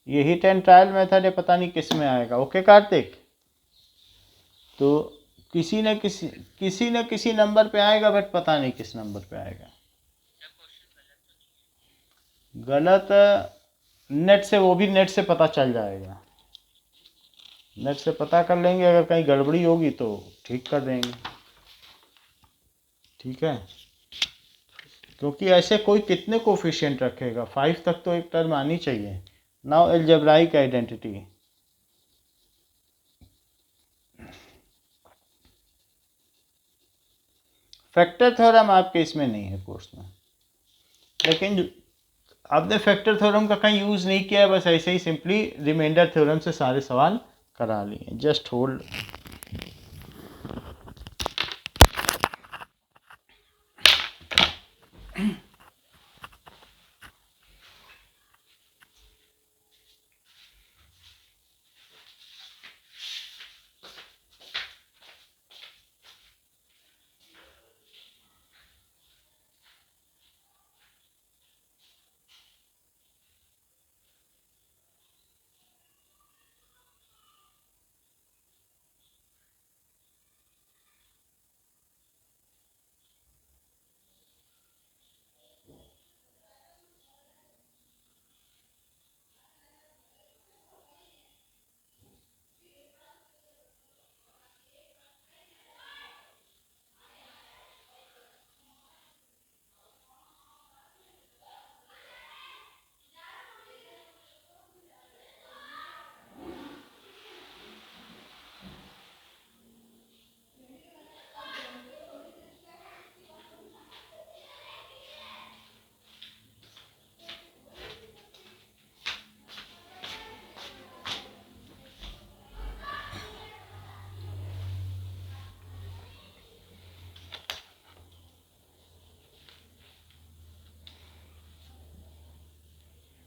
यही 10 ट्रायल मेथड है, पता नहीं किस में आएगा। ओके कार्तिक, तो किसी न किसी नंबर पे आएगा, बट पता नहीं किस नंबर पे आएगा। गलत नेट से, वो भी नेट से पता चल जाएगा, नेट से पता कर लेंगे, अगर कहीं गड़बड़ी होगी तो ठीक कर देंगे, ठीक है। क्योंकि ऐसे कोई कितने कोफिशिएंट रखेगा, 5 तक तो एक टर्म आनी चाहिए। Now algebraic identity, factor theorem आपके इसमें नहीं है कोर्स में, लेकिन आपने फैक्टर थ्योरम का कहीं यूज़ नहीं किया है, बस ऐसे ही सिंपली रिमाइंडर थ्योरम से सारे सवाल करा लिए। Just hold,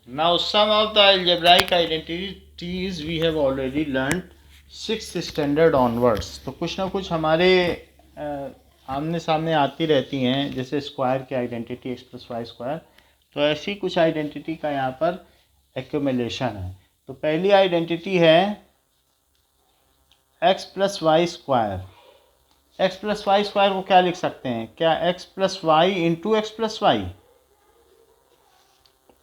Now some of the algebraic identities we have already learned 6th standard onwards. तो कुछ ना कुछ हमारे आमने सामने आती रहती हैं, जैसे स्क्वायर की identity x plus Y square. तो ऐसी कुछ आइडेंटिटी का यहाँ पर एक्यूमुलेशन है। तो पहली आइडेंटिटी है x plus Y square. X plus Y square को क्या लिख सकते हैं, क्या x plus y into x plus y.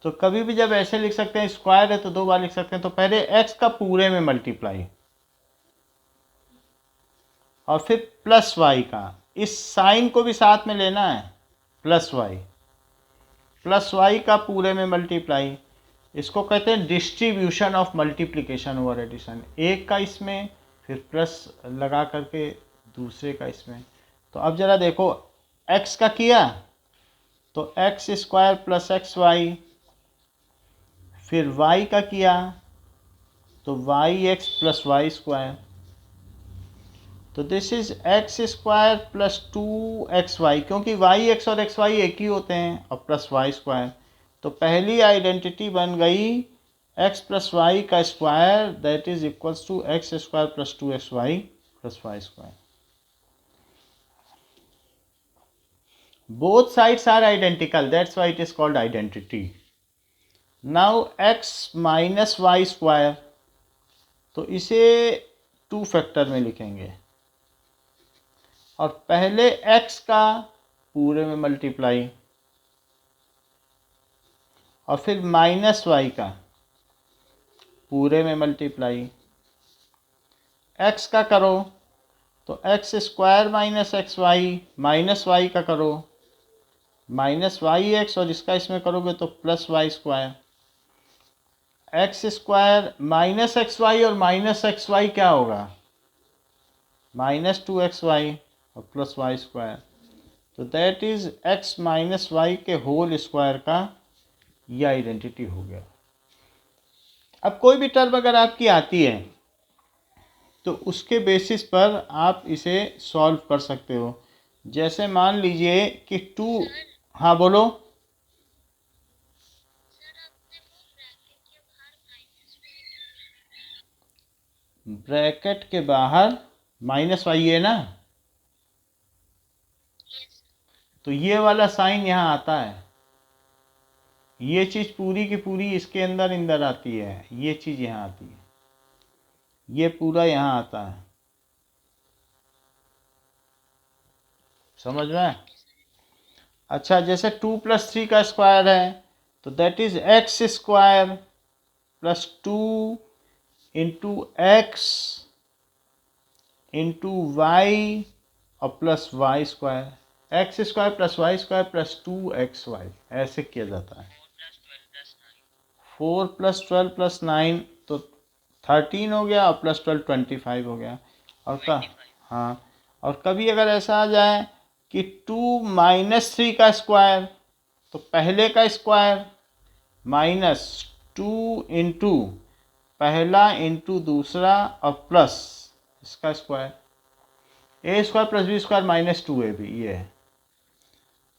तो कभी भी जब ऐसे लिख सकते हैं, स्क्वायर है तो दो बार लिख सकते हैं। तो पहले एक्स का पूरे में मल्टीप्लाई और फिर प्लस वाई का, इस साइन को भी साथ में लेना है, प्लस वाई का पूरे में मल्टीप्लाई। इसको कहते हैं distribution of multiplication over addition. एक का इसमें, फिर प्लस लगा करके दूसरे का इसमें। तो अब ज़रा देखो, एक्स का किया तो x square plus x Y, फिर y का किया तो Y X plus Y square. तो this is X square plus 2xy, क्योंकि वाई एक्स और एक्स वाई एक ही होते हैं, और प्लस वाई स्क्वायर। तो पहली आइडेंटिटी बन गई एक्स प्लस वाई का square, that is equals to x square plus 2xy plus Y square. Both sides are identical, that's why it is called identity. Now x minus y square, तो इसे 2 factor में लिखेंगे और पहले x का पूरे में मल्टीप्लाई और फिर माइनस वाई का पूरे में मल्टीप्लाई। x का करो तो x square minus x y, minus y का करो माइनस वाई एक्स, और इसका इसमें करोगे तो plus Y square. X square minus x y और माइनस एक्स वाई क्या होगा, माइनस 2xy और प्लस वाई स्क्वायर। तो that is x minus y के होल स्क्वायर का यह आइडेंटिटी हो गया। अब कोई भी टर्म अगर आपकी आती है तो उसके बेसिस पर आप इसे सॉल्व कर सकते हो। जैसे मान लीजिए कि 2, हाँ बोलो। ब्रैकेट के बाहर माइनस वाई है ना, तो ये वाला साइन यहाँ आता है। ये चीज़ पूरी की पूरी इसके अंदर आती है, ये चीज़ यहाँ आती है, ये पूरा यहाँ आता है। समझ में? अच्छा, जैसे 2 प्लस 3 का स्क्वायर है तो that is X square plus 2 into X into Y और plus Y square. X square plus Y square plus 2xy, ऐसे किया जाता है। 4 प्लस 12 प्लस 9 तो 13 हो गया, और प्लस 12 25 हो गया। और का हाँ, और कभी अगर ऐसा आ जाए कि 2 माइनस 3 का स्क्वायर, तो पहले का स्क्वायर माइनस 2 इंटू पहला इंटू दूसरा और प्लस इसका square, A square plus B square minus 2ab, ये है।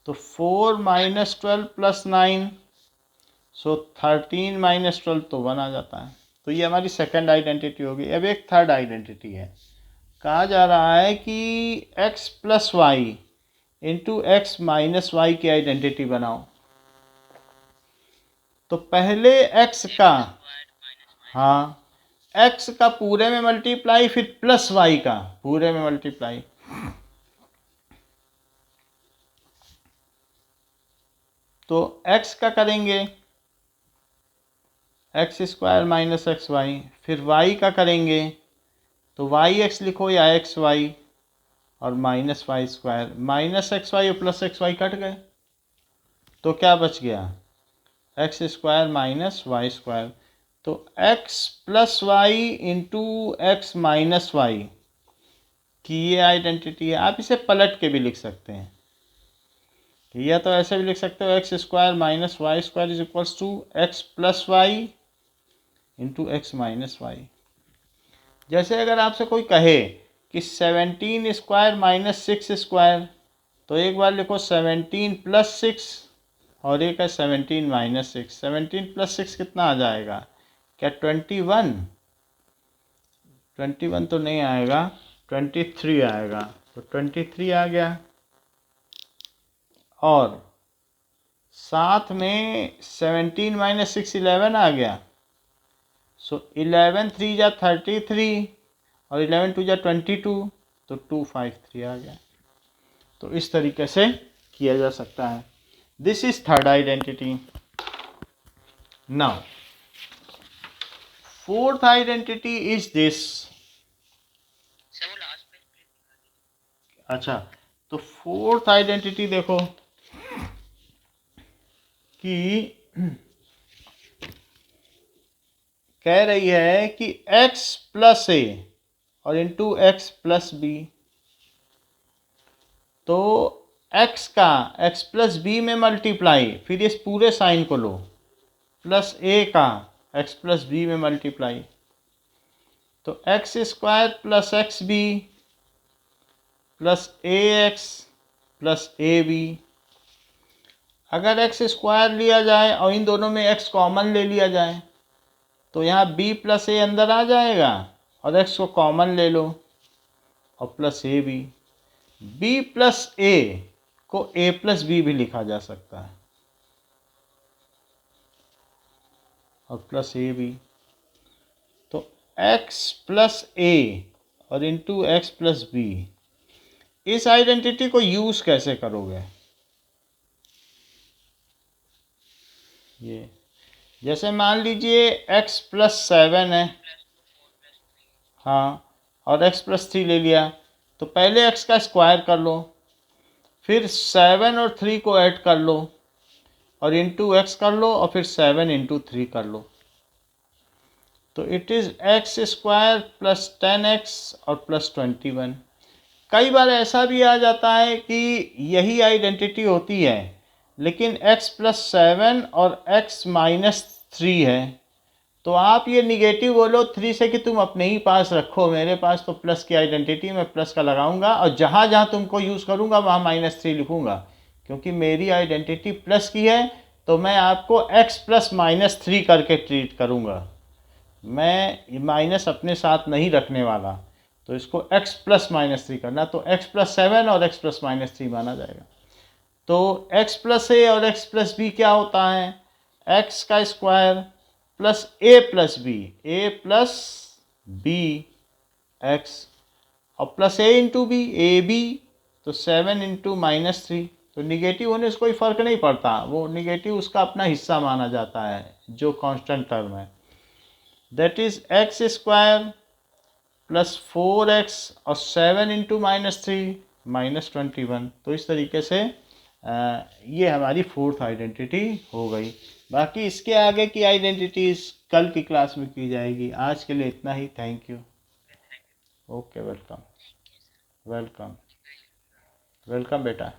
तो 4 माइनस 12 प्लस 9, सो 13 माइनस 12 तो 1 आ जाता है। तो ये हमारी सेकंड आइडेंटिटी होगी। अब एक थर्ड आइडेंटिटी है, कहा जा रहा है कि x plus y into x minus y की आइडेंटिटी बनाओ। तो पहले x का, हाँ, x का पूरे में मल्टीप्लाई, फिर प्लस वाई का पूरे में मल्टीप्लाई। तो x का करेंगे x square minus x Y, फिर y का करेंगे तो वाई एक्स लिखो या एक्स वाई, और minus y square. Minus x y और प्लस एक्स वाई कट गए, तो क्या बच गया, x square minus y square. तो x plus y into x minus y की ये आइडेंटिटी है। आप इसे पलट के भी लिख सकते हैं, या तो ऐसे भी लिख सकते हो, x square minus y square is equals to x plus y into x minus y. जैसे अगर आपसे कोई कहे कि 17 स्क्वायर माइनस 6 स्क्वायर, तो एक बार लिखो 17 प्लस 6 और एक है 17 माइनस 6। 17 प्लस 6 कितना आ जाएगा? क्या 21? 21 तो नहीं आएगा, 23 आएगा। तो 23 आ गया, और साथ में 17 माइनस 6 11 आ गया। सो 11 3 जा 33 और 11 2 जा 22, तो 253 आ गया। तो इस तरीके से किया जा सकता है। This is third identity. Now fourth identity is this. अच्छा, तो फोर्थ आइडेंटिटी देखो कि कह रही है कि x प्लस ए और इंटू एक्स प्लस बी। तो x का x प्लस बी में मल्टीप्लाई, फिर इस पूरे साइन को लो, प्लस ए का x प्लस बी में मल्टीप्लाई, तो x square plus x b plus a x plus A b. अगर एक्स स्क्वायर लिया जाए और इन दोनों में x कॉमन ले लिया जाए, तो यहाँ b प्लस ए अंदर आ जाएगा और x को कॉमन ले लो और plus A B. b plus A को a प्लस बी भी लिखा जा सकता है और प्लस ए बी। तो x प्लस ए और इंटू एक्स प्लस बी, इस आइडेंटिटी को यूज कैसे करोगे? ये जैसे मान लीजिए x प्लस 7 है, हाँ, और x प्लस 3 ले लिया, तो पहले x का स्क्वायर कर लो, फिर 7 और 3 को ऐड कर लो और इंटू एक्स कर लो और फिर 7 इंटू 3 कर लो। तो it is x square plus 10x और प्लस 21। कई बार ऐसा भी आ जाता है कि यही आइडेंटिटी होती है लेकिन x प्लस 7 और x माइनस 3 है, तो आप ये निगेटिव बोलो 3 से कि तुम अपने ही पास रखो, मेरे पास तो प्लस की आइडेंटिटी, मैं प्लस का लगाऊंगा और जहाँ जहाँ तुमको यूज़ करूँगा वहाँ माइनस 3 लिखूँगा, क्योंकि मेरी आइडेंटिटी प्लस की है तो मैं आपको x प्लस माइनस 3 करके ट्रीट करूँगा। मैं माइनस अपने साथ नहीं रखने वाला, तो इसको x प्लस माइनस 3 करना, तो x प्लस 7 और x प्लस माइनस 3 माना जाएगा। तो x प्लस ए और x प्लस बी क्या होता है? x का square plus a plus b, a plus b x, और plus a into b, a b, तो 7 इंटू माइनस 3। तो निगेटिव होने से कोई फ़र्क नहीं पड़ता, वो निगेटिव उसका अपना हिस्सा माना जाता है जो कांस्टेंट टर्म है। That is X square plus 4x और 7 इंटू माइनस 3 माइनस 21। तो इस तरीके से ये हमारी फोर्थ आइडेंटिटी हो गई। बाकी इसके आगे की आइडेंटिटीज कल की क्लास में की जाएगी। आज के लिए इतना ही। Thank you. Okay, welcome welcome welcome बेटा।